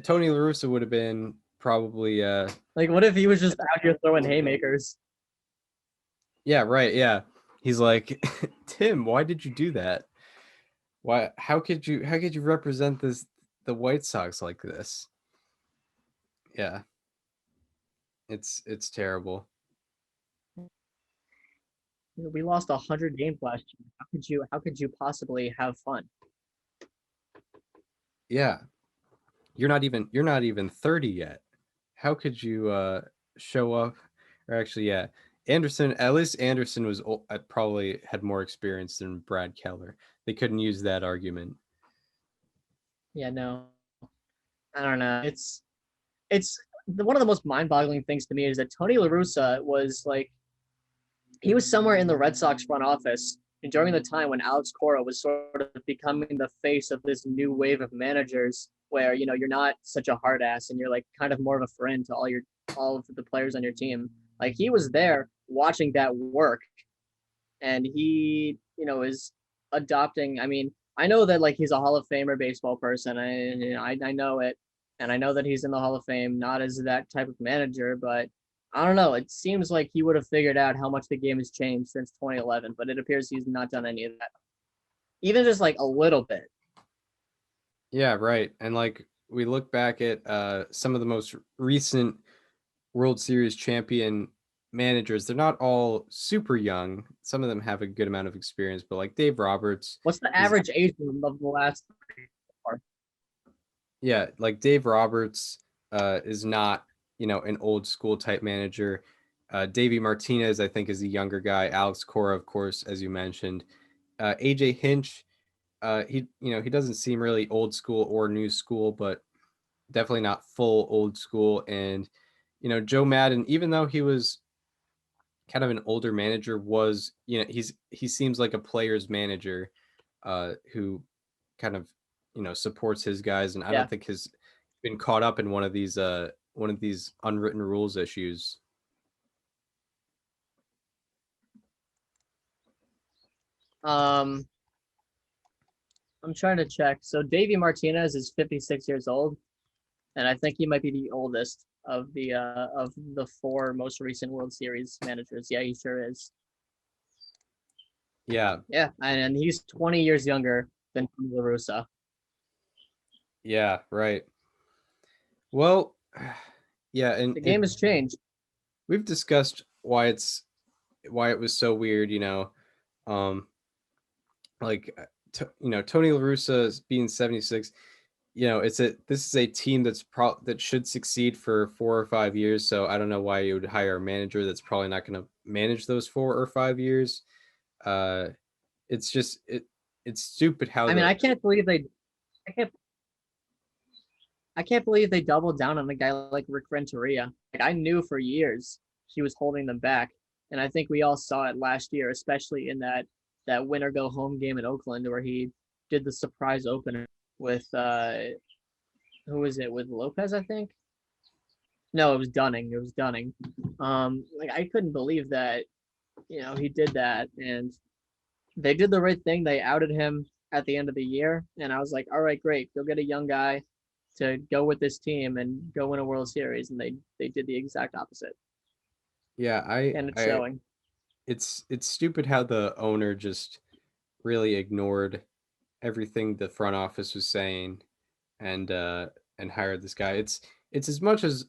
Tony La Russa would have been probably like what if he was just out here throwing haymakers? Yeah, right. Yeah. He's like, Tim, why did you do that? Why how could you represent the White Sox like this? Yeah. It's terrible. We lost 100 games last year. How could you possibly have fun? Yeah. You're not even 30 yet. How could you show up? Or actually, yeah. At least Anderson was probably had more experience than Brad Keller. They couldn't use that argument. Yeah, no. I don't know. It's one of the most mind-boggling things to me is that Tony La Russa was like, he was somewhere in the Red Sox front office during the time when Alex Cora was sort of becoming the face of this new wave of managers, where you're not such a hard ass and you're like kind of more of a friend to all of the players on your team. Like he was there watching that work, and he is adopting. I mean, I know that like he's a Hall of Famer baseball person. I know it, and I know that he's in the Hall of Fame, not as that type of manager, but I don't know. It seems like he would have figured out how much the game has changed since 2011, but it appears he's not done any of that, even just like a little bit. Yeah, right. And like we look back at some of the most recent World Series champion managers, they're not all super young. Some of them have a good amount of experience, but like Dave Roberts What's the is, average age of the last? yeah, like Dave Roberts is not, an old school type manager. Davey Martinez, I think, is a younger guy. Alex Cora, of course, as you mentioned. AJ Hinch, he doesn't seem really old school or new school, but definitely not full old school. And Joe Madden, even though he was kind of an older manager, was he seems like a player's manager who kind of supports his guys, and I Yeah. don't think has been caught up in one of these unwritten rules issues. I'm trying to check. So Davey Martinez is 56 years old, and I think he might be the oldest of the four most recent World Series managers. Yeah, he sure is. Yeah, Yeah, and he's 20 years younger than Russa. yeah, right. Well, yeah, and The game has changed. we've discussed why it was so weird, like Tony La Russa being 76. This is a team that should succeed for 4 or 5 years. So I don't know why you would hire a manager that's probably not going to manage those 4 or 5 years. Uh, it's just it's stupid how I mean, I can't believe I can't I can't believe they doubled down on a guy like Rick Renteria. Like I knew for years he was holding them back, and I think we all saw it last year, especially in that win or go home game in Oakland where he did the surprise opener with who was it, with Lopez, I think. No, it was Dunning. It was Dunning. Like I couldn't believe that he did that, and they did the right thing. They outed him at the end of the year, and I was like, all right, great, go get a young guy to go with this team and go win a World Series, and they did the exact opposite, Yeah, and it's I showing. it's stupid how the owner just really ignored everything the front office was saying, and hired this guy. It's as much as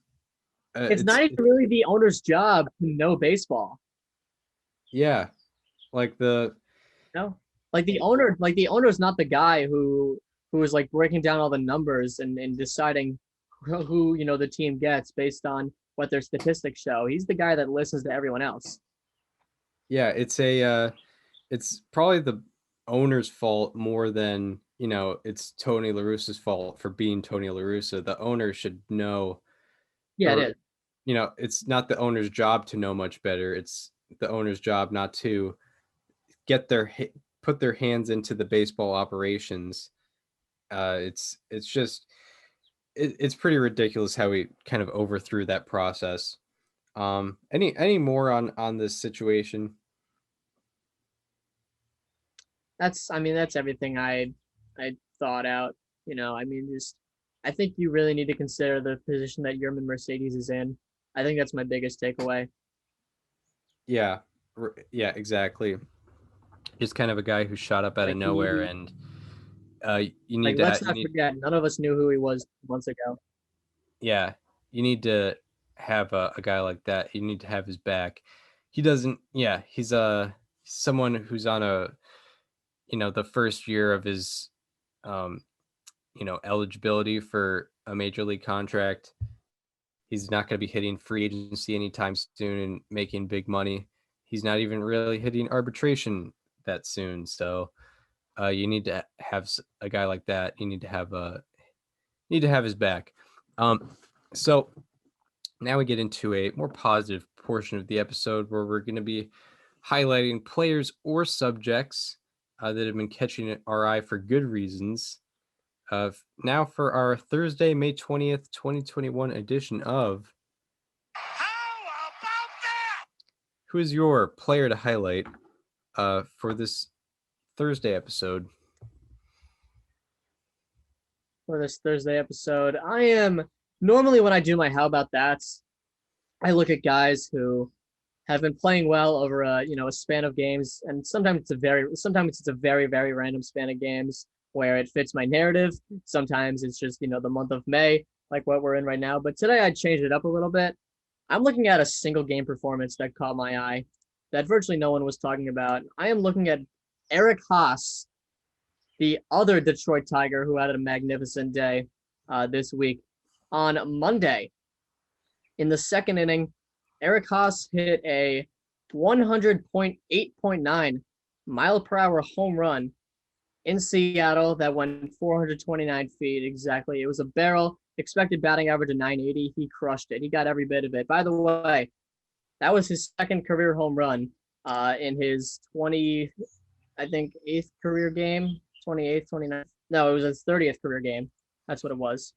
It's not even really the owner's job to know baseball. yeah, like the No, like the owner's not the guy who is like breaking down all the numbers and deciding who the team gets based on what their statistics show. He's the guy that listens to everyone else. yeah, it's probably the owner's fault more than it's Tony La Russa's fault for being Tony La Russa. The owner should know, Yeah, it or is. it's not the owner's job to know much better. It's the owner's job not to get put their hands into the baseball operations. It's just it's pretty ridiculous how we kind of overthrew that process. Any more on this situation? That's everything I thought out. Just I think you really need to consider the position that Yermin Mercedes is in. I think that's my biggest takeaway. Yeah, yeah, exactly. Just kind of a guy who shot up out of Like nowhere, he and you need like to let's you not need forget, none of us knew who he was months ago. yeah, you need to have a guy like that. You need to have his back. He doesn't. Yeah, he's someone who's on the first year of his um eligibility for a major league contract. He's not going to be hitting free agency anytime soon and making big money. He's not even really hitting arbitration that soon. So you need to have a guy like that. You need to have his back. So now we get into a more positive portion of the episode where we're going to be highlighting players or subjects that have been catching our eye for good reasons. Now for our Thursday, May 20th, 2021 edition of How About That? Who is your player to highlight for this Thursday episode? for this Thursday episode. I am normally when I do my how about that's, I look at guys who have been playing well over a span of games, and sometimes it's a very random span of games where it fits my narrative. Sometimes it's just the month of May, like what we're in right now. But today I changed it up a little bit. I'm looking at a single game performance that caught my eye that virtually no one was talking about. I am looking at Eric Haas, the other Detroit Tiger who had a magnificent day this week. On Monday, in the second inning, Eric Haas hit a 100.8.9 mile per hour home run in Seattle that went 429 feet exactly. It was a barrel, expected batting average of 980. He crushed it. He got every bit of it. By the way, that was his second career home run in his 8th career game, 28th, 29th. No, it was his 30th career game. That's what it was.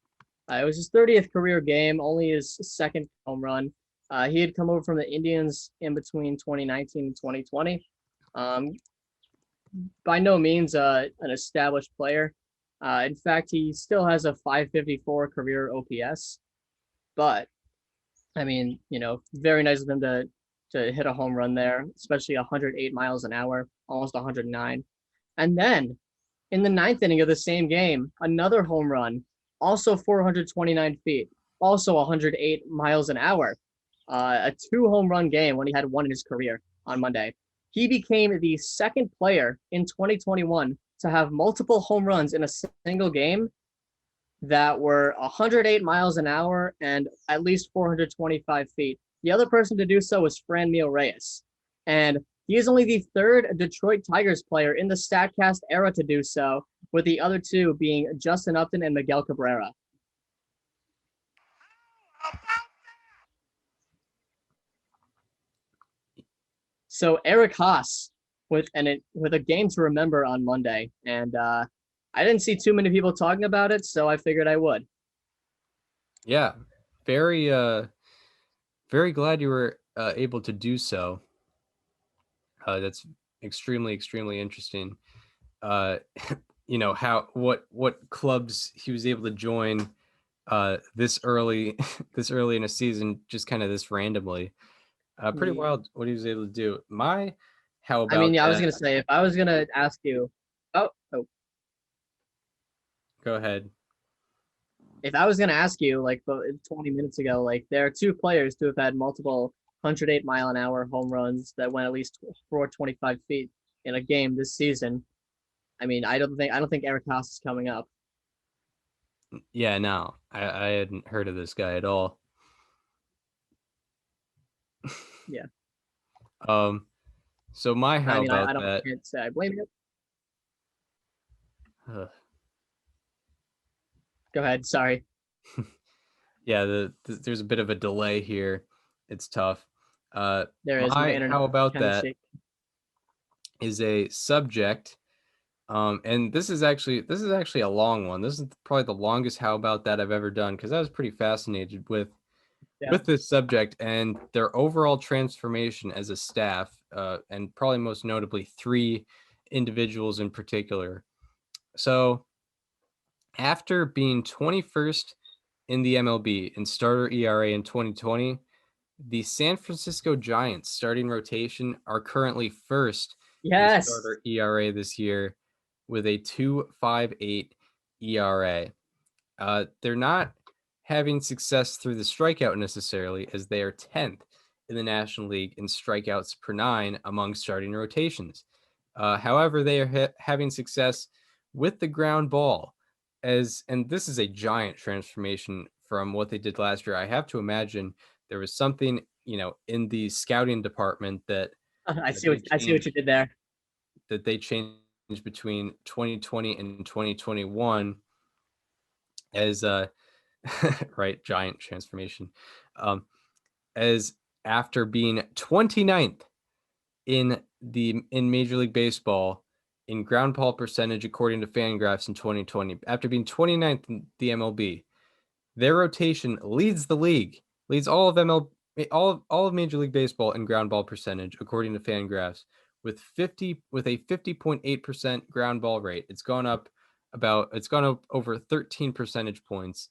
It was his 30th career game, only his second home run. He had come over from the Indians in between 2019 and 2020. By no means an established player. In fact, he still has a 554 career OPS. But, I mean, very nice of him to hit a home run there, especially 108 miles an hour, almost 109. And then, in the ninth inning of the same game, another home run, also 429 feet, also 108 miles an hour. A 2 home run game when he had 1 in his career on Monday. He became the second player in 2021 to have multiple home runs in a single game that were 108 miles an hour and at least 425 feet. The other person to do so was Franmil Reyes. And he is only the third Detroit Tigers player in the StatCast era to do so, with the other two being Justin Upton and Miguel Cabrera. So Eric Haas with a game to remember on Monday, and I didn't see too many people talking about it, so I figured I would. Yeah, very glad you were able to do so. That's extremely interesting. What clubs he was able to join this early in a season, just kind of this randomly. Pretty wild what he was able to do. How about I was gonna say, if I was gonna ask you, oh, go ahead. If I was gonna ask you, like 20 minutes ago, like there are 2 players who have had multiple 108 mile an hour home runs that went at least 425 feet in a game this season. I mean, I don't think Eric Haas is coming up. Yeah, no, I hadn't heard of this guy at all. Yeah. So my how about that? I can't say I blame you. Go ahead. Sorry. Yeah, there's a bit of a delay here. It's tough. There is. My how about that is a subject. And this is actually a long one. This is probably the longest how about that I've ever done, because I was pretty fascinated with this subject and their overall transformation as a staff, and probably most notably 3 individuals in particular. So after being 21st in the MLB in starter ERA in 2020, the San Francisco Giants starting rotation are currently first in starter ERA this year with a 2.58 ERA. They're not having success through the strikeout necessarily, as they are 10th in the National League in strikeouts per 9 among starting rotations. However, they are having success with the ground ball, and this is a giant transformation from what they did last year. I have to imagine there was something, in the scouting department that I see what you did there. That they changed between 2020 and 2021 as right, giant transformation. As after being 29th in Major League Baseball in ground ball percentage according to Fangraphs in 2020, after being 29th in the MLB, their rotation leads the league, leads all of Major League Baseball in ground ball percentage according to Fangraphs with a 50.8% ground ball rate. It's gone up it's gone up over 13 percentage points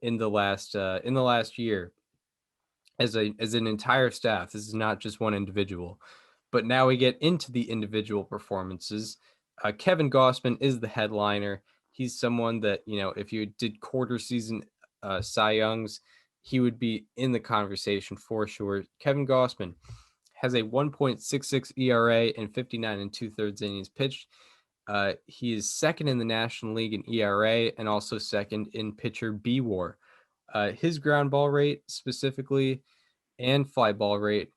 in the last year as an entire staff. This is not just one individual. But now we get into the individual performances. Kevin Gossman is the headliner. He's someone that, if you did quarter season Cy Youngs, he would be in the conversation for sure. Kevin Gossman has a 1.66 ERA and 59 and 2/3 innings pitched. He is second in the National League in ERA and also second in pitcher B-WAR. His ground ball rate specifically and fly ball rate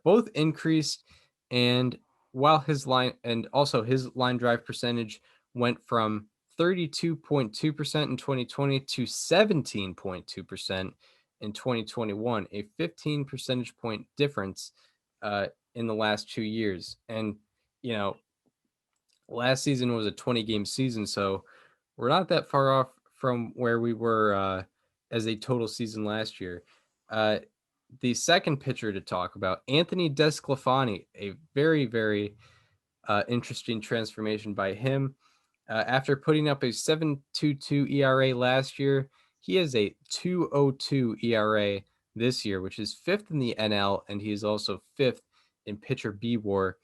both increased, and while his line drive percentage went from 32.2% in 2020 to 17.2% in 2021, a 15 percentage point difference in the last 2 years. And last season was a 20-game season, so we're not that far off from where we were as a total season last year. The second pitcher to talk about, Anthony DeSclafani, a very, very interesting transformation by him. After putting up a 7.22 ERA last year, he has a 2.02 ERA this year, which is fifth in the NL, and he is also fifth in pitcher B-WAR.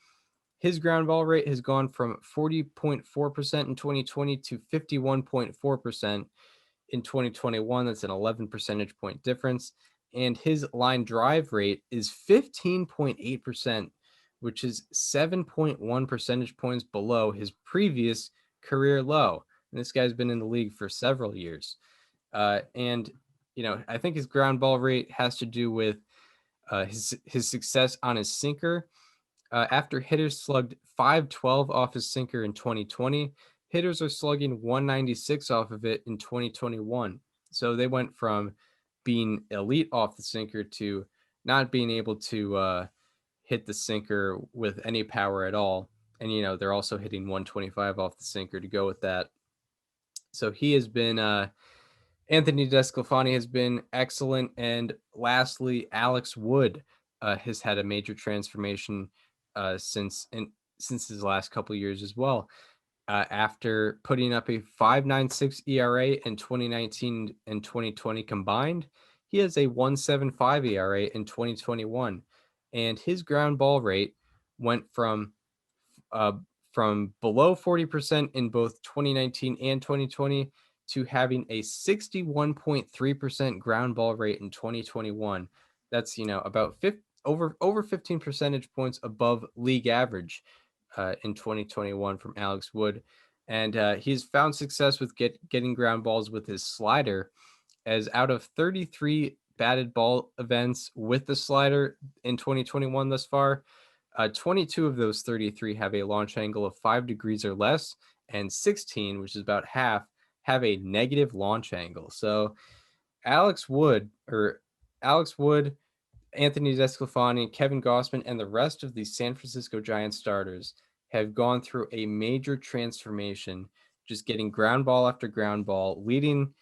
His ground ball rate has gone from 40.4% in 2020 to 51.4% in 2021. That's an 11 percentage point difference. And his line drive rate is 15.8%, which is 7.1 percentage points below his previous career low. And this guy's been in the league for several years. And I think his ground ball rate has to do with his success on his sinker. After hitters slugged 512 off his sinker in 2020, hitters are slugging 196 off of it in 2021. So they went from being elite off the sinker to not being able to hit the sinker with any power at all. And, they're also hitting 125 off the sinker to go with that. So he has been, Anthony DeSclafani has been excellent. And lastly, Alex Wood has had a major transformation since his last couple of years as well. After putting up a 5.96 ERA in 2019 and 2020 combined, he has a 1.75 ERA in 2021, and his ground ball rate went from below 40% in both 2019 and 2020 to having a 61.3% ground ball rate in 2021. That's about over 15 percentage points above league average in 2021 from Alex Wood. And he's found success with getting ground balls with his slider, as out of 33 batted ball events with the slider in 2021 thus far, 22 of those 33 have a launch angle of 5 degrees or less, and 16, which is about half, have a negative launch angle. So Alex Wood, Anthony DeSclafani, Kevin Gossman, and the rest of the San Francisco Giants starters have gone through a major transformation, just getting ground ball after ground ball, leading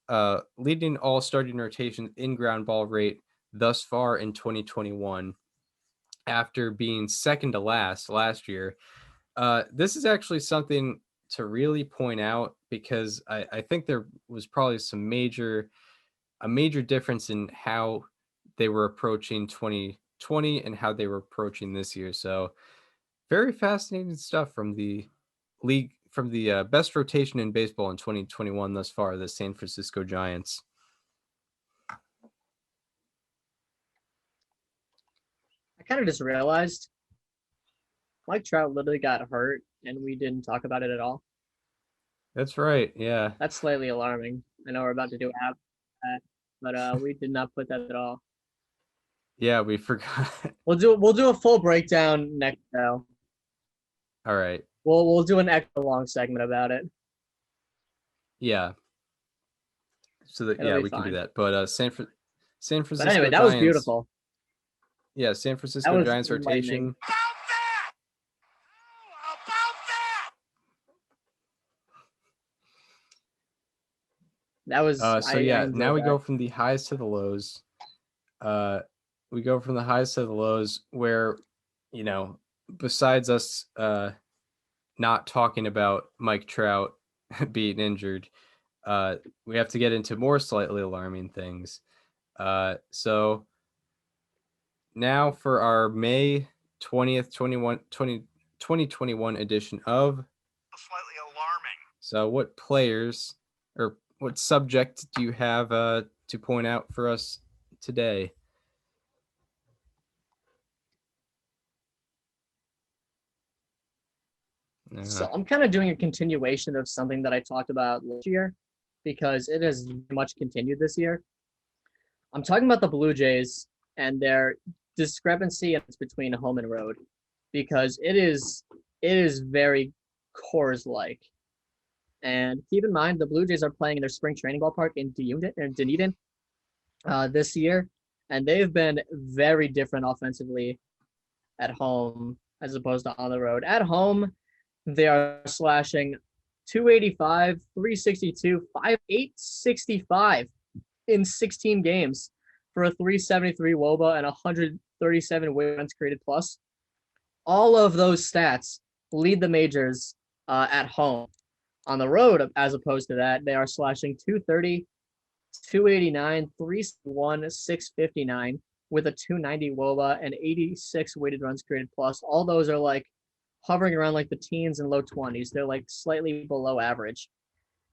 all starting rotations in ground ball rate thus far in 2021, after being second to last year. This is actually something to really point out, because I think there was probably a major difference in how they were approaching 2020 and how they were approaching this year. So very fascinating stuff from the league, from the best rotation in baseball in 2021 thus far, the San Francisco Giants. I kind of just realized Mike Trout literally got hurt and we didn't talk about it at all. That's right. Yeah. That's slightly alarming. I know we're about to do app, but we did not put that at all. Yeah, we forgot. We'll do a full breakdown next show. All right. We'll do an extra long segment about it. Yeah. So that It'll be we can do fine. that. But San Francisco. But anyway, that Giants, was beautiful. Yeah, San Francisco was Giants rotation. enlightening. That was So now we go from the highs to the lows. We go from the highs to the lows, where besides us not talking about Mike Trout being injured, we have to get into more slightly alarming things. So now for our May 20th, 2021 edition of Slightly alarming. So what players or what subject do you have to point out for us today? So I'm kind of doing a continuation of something that I talked about last year because it has much continued this year. I'm talking about the Blue Jays and their discrepancy between home and road because it is very Coors like. And keep in mind the Blue Jays are playing in their spring training ballpark in Dunedin this year, and they've been very different offensively at home as opposed to on the road. At home, they are slashing 285, 362, 5.865 in 16 games for a 373 WOBA and 137 runs created plus. All of those stats lead the majors at home. On the road, as opposed to that, they are slashing 230, 289, 361, 659 with a 290 WOBA and 86 weighted runs created plus. All those are like hovering around like the teens and low 20s. They're like slightly below average.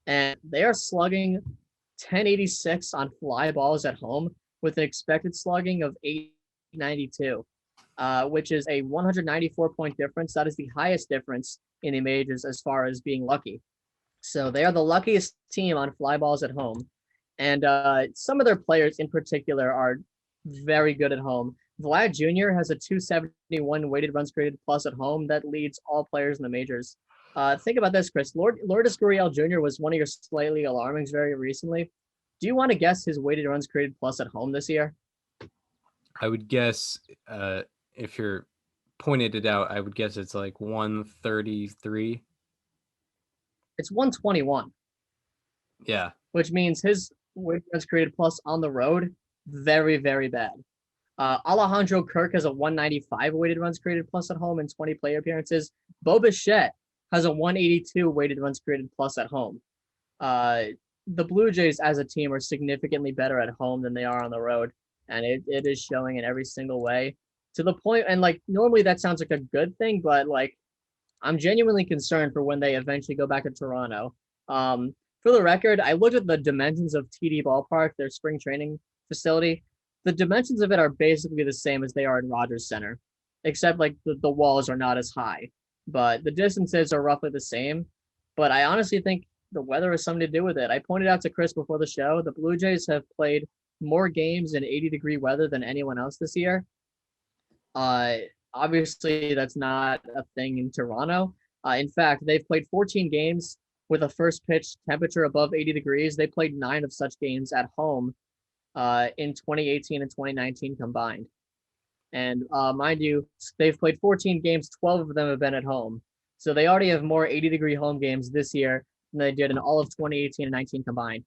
And they are slugging 1086 on fly balls at home with an expected slugging of 892, which is a 194-point difference. That is the highest difference in the majors as far as being lucky. So they are the luckiest team on fly balls at home. And some of their players in particular are very good at home. Vlad Jr. has a 271 weighted runs created plus at home that leads all players in the majors. Think about this, Chris. Lourdes Gurriel Jr. was one of your slightly alarmings very recently. Do you want to guess his weighted runs created plus at home this year? I would guess if you're pointed it out, I would guess it's like 133. It's 121. Yeah. Which means his weighted runs created plus on the road, very, very bad. Alejandro Kirk has a 195 weighted runs created plus at home in 20 play appearances. Bo Bichette has a 182 weighted runs created plus at home. The Blue Jays as a team are significantly better at home than they are on the road, and it is showing in every single way. To the point, and like normally that sounds like a good thing, but like I'm genuinely concerned for when they eventually go back to Toronto. For the record, I looked at the dimensions of TD Ballpark, their spring training facility. The dimensions of it are basically the same as they are in Rogers Center, except like the walls are not as high, but the distances are roughly the same. But I honestly think the weather has something to do with it. I pointed out to Chris before the show, the Blue Jays have played more games in 80-degree weather than anyone else this year. Obviously, that's not a thing in Toronto. In fact, they've played 14 games with a first pitch temperature above 80 degrees. They played 9 of such games at home in 2018 and 2019 combined. And mind you, they've played 14 games, 12 of them have been at home. So they already have more 80-degree home games this year than they did in all of 2018 and 19 combined.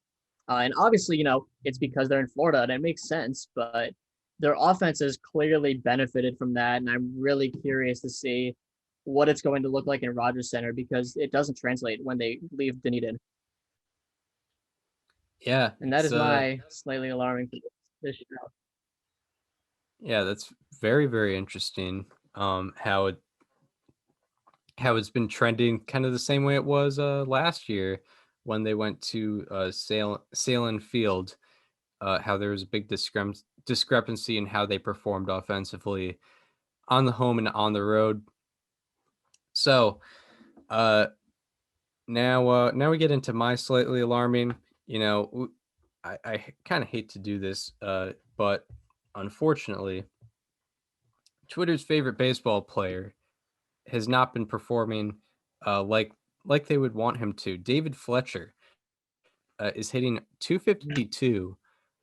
And obviously, you know, it's because they're in Florida and it makes sense, but their offense has clearly benefited from that. And I'm really curious to see what it's going to look like in Rogers Center because it doesn't translate when they leave Dunedin. Yeah. And that is my slightly alarming for this show. Yeah, that's very, very interesting. How it's been trending kind of the same way it was last year when they went to Salem Field. How there was a big discrepancy in how they performed offensively on the home and on the road. So now we get into my slightly alarming. You know, I kind of hate to do this, but unfortunately, Twitter's favorite baseball player has not been performing like they would want him to. David Fletcher is hitting 252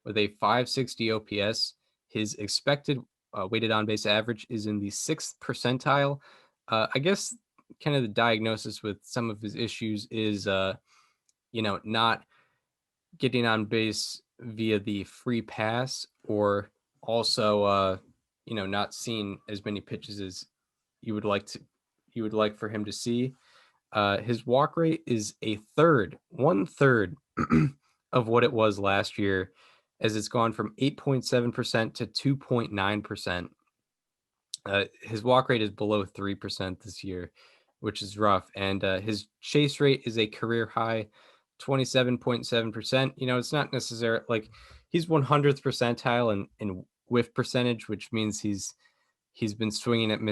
with a 560 OPS. His expected weighted on base average is in the 6th percentile. I guess kind of the diagnosis with some of his issues is, not getting on base via the free pass, or also, not seeing as many pitches as you would like for him to see. His walk rate is one third of what it was last year, as it's gone from 8.7% to 2.9%. His walk rate is below 3% this year, which is rough. And his chase rate is a career high 27.7%. It's not necessarily like he's 100th percentile in whiff percentage, which means he's been swinging and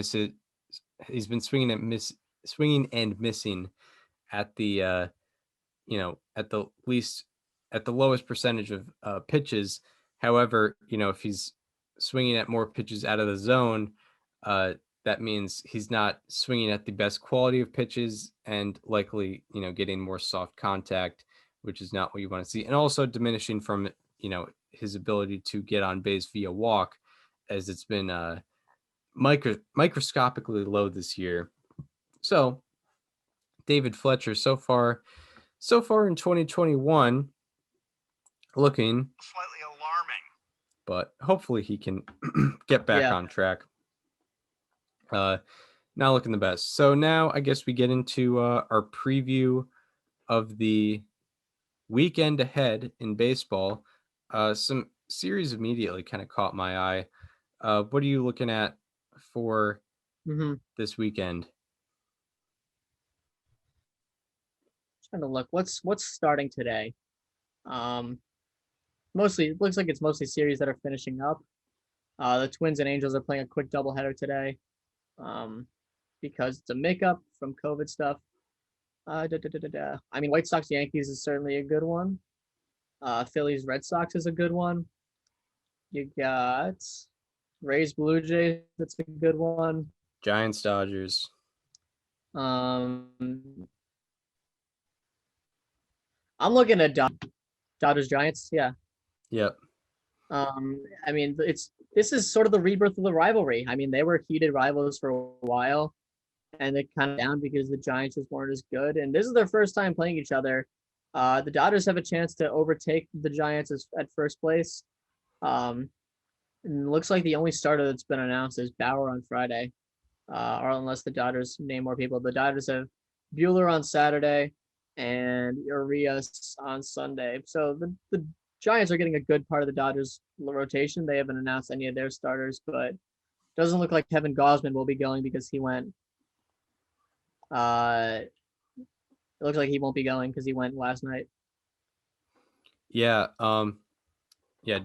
missing at the at the lowest percentage of pitches. However, if he's swinging at more pitches out of the zone, that means he's not swinging at the best quality of pitches and likely, getting more soft contact, which is not what you want to see. And also diminishing from, his ability to get on base via walk, as it's been microscopically low this year. So David Fletcher so far in 2021 looking Slightly alarming. but hopefully he can get back on track. Not looking the best. So now I guess we get into our preview of the weekend ahead in baseball. Some series immediately kind of caught my eye. What are you looking at for this weekend? Trying to look. What's starting today? Mostly it looks like it's mostly series that are finishing up. The Twins and Angels are playing a quick doubleheader today, because it's a makeup from COVID stuff. I mean, White Sox Yankees is certainly a good one. Phillies Red Sox is a good one. You got Rays Blue Jays. That's a good one. Giants Dodgers. I'm looking at Dodgers Giants. Yeah. Yep. I mean, this is sort of the rebirth of the rivalry. I mean, they were heated rivals for a while, and they kind of down because the Giants just weren't as good. And this is their first time playing each other. The Dodgers have a chance to overtake the Giants at first place. And it looks like the only starter that's been announced is Bauer on Friday, or unless the Dodgers name more people. The Dodgers have Buehler on Saturday and Urias on Sunday. So the Giants are getting a good part of the Dodgers rotation. They haven't announced any of their starters, but doesn't look like Kevin Gausman will be going because he went. It looks like he won't be going because he went last night. Yeah.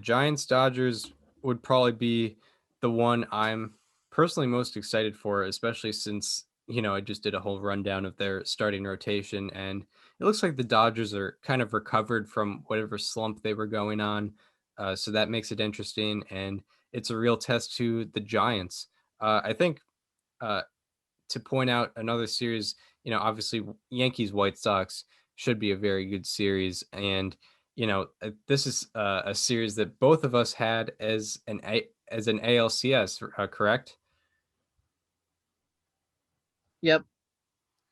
Giants Dodgers would probably be the one I'm personally most excited for, especially since, I just did a whole rundown of their starting rotation, and it looks like the Dodgers are kind of recovered from whatever slump they were going on. So that makes it interesting, and it's a real test to the Giants. I think to point out another series, obviously Yankees White Sox should be a very good series, and this is a series that both of us had as an ALCS, correct? Yep.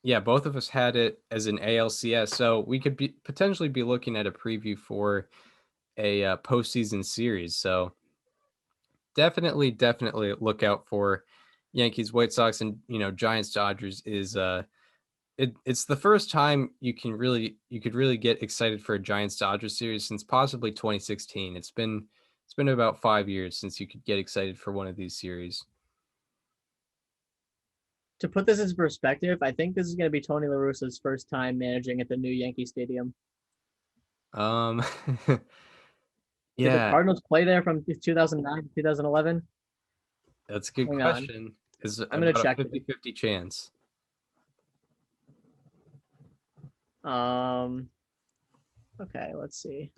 Yeah, both of us had it as an ALCS, so we could potentially be looking at a preview for a postseason series. So definitely look out for Yankees White Sox, and Giants Dodgers is it's the first time you could really get excited for a Giants Dodgers series since possibly 2016. It's been about 5 years since you could get excited for one of these series. To put this into perspective, I think this is going to be Tony La Russa's first time managing at the new Yankee Stadium. Yeah. Did the Cardinals play there from 2009 to 2011? That's a good question. I'm going to check. 50-50 chance. Okay, let's see.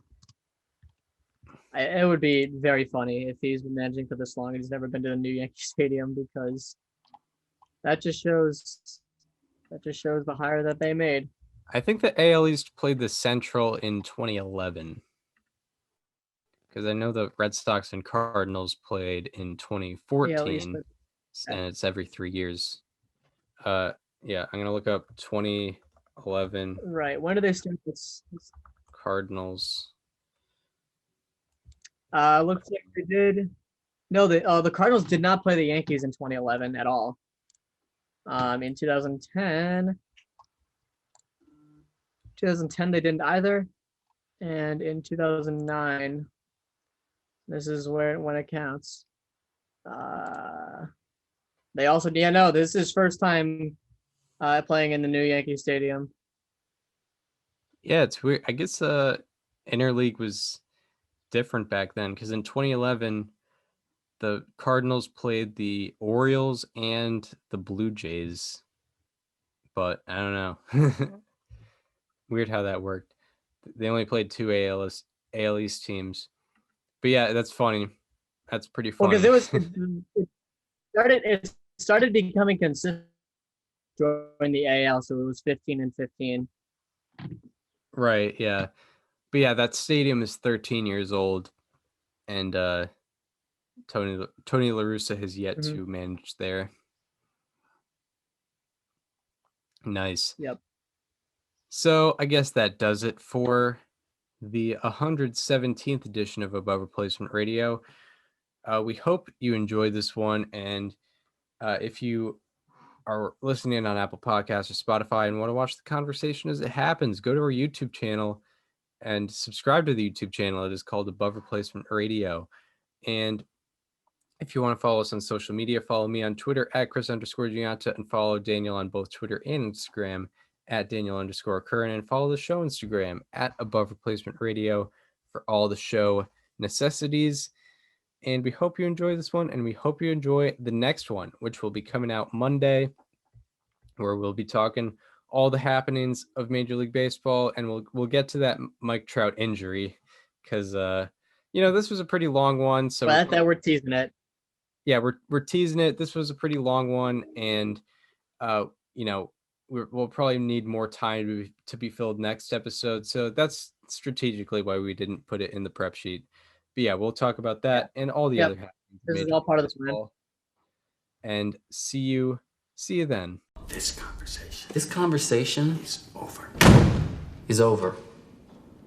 It would be very funny if he's been managing for this long and he's never been to the new Yankee Stadium, because that just shows the hire that they made. I think the AL East played the Central in 2011, because I know the Red Sox and Cardinals played in 2014, and it's every 3 years. Yeah, I'm gonna look up 2011. Right. When did they start this? Cardinals. Looks like they did. No, the Cardinals did not play the Yankees in 2011 at all. In 2010, 2010 they didn't either, and in 2009, this is when it counts. They also this is first time playing in the new Yankee Stadium. Yeah, it's weird. I guess interleague was different back then because in 2011 the Cardinals played the Orioles and the Blue Jays, but I don't know. Weird how that worked. They only played two AL East teams, but yeah, that's funny. That's pretty Well, funny. because it started becoming consistent during the AL, so it was 15 and 15. Right, yeah. But yeah, that stadium is 13 years old, and Tony La Russa has yet to manage there. Nice. Yep. So I guess that does it for the 117th edition of Above Replacement Radio. We hope you enjoyed this one, and if you are listening on Apple Podcasts or Spotify and want to watch the conversation as it happens, go to our YouTube channel and subscribe to the YouTube channel. It is called Above Replacement Radio. And if you want to follow us on social media, follow me on Twitter at Chris_Gianta and follow Daniel on both Twitter and Instagram at Daniel_Curran, and follow the show Instagram at Above Replacement Radio for all the show necessities. And we hope you enjoy this one, and we hope you enjoy the next one, which will be coming out Monday, where we'll be talking all the happenings of Major League Baseball, and we'll get to that Mike Trout injury because this was a pretty long one. So that we're teasing it. Yeah, we're teasing it. This was a pretty long one, and we'll probably need more time to be filled next episode. So that's strategically why we didn't put it in the prep sheet. But yeah, we'll talk about that and all the other happenings. This is all part of the plan. And see you then. This conversation is over.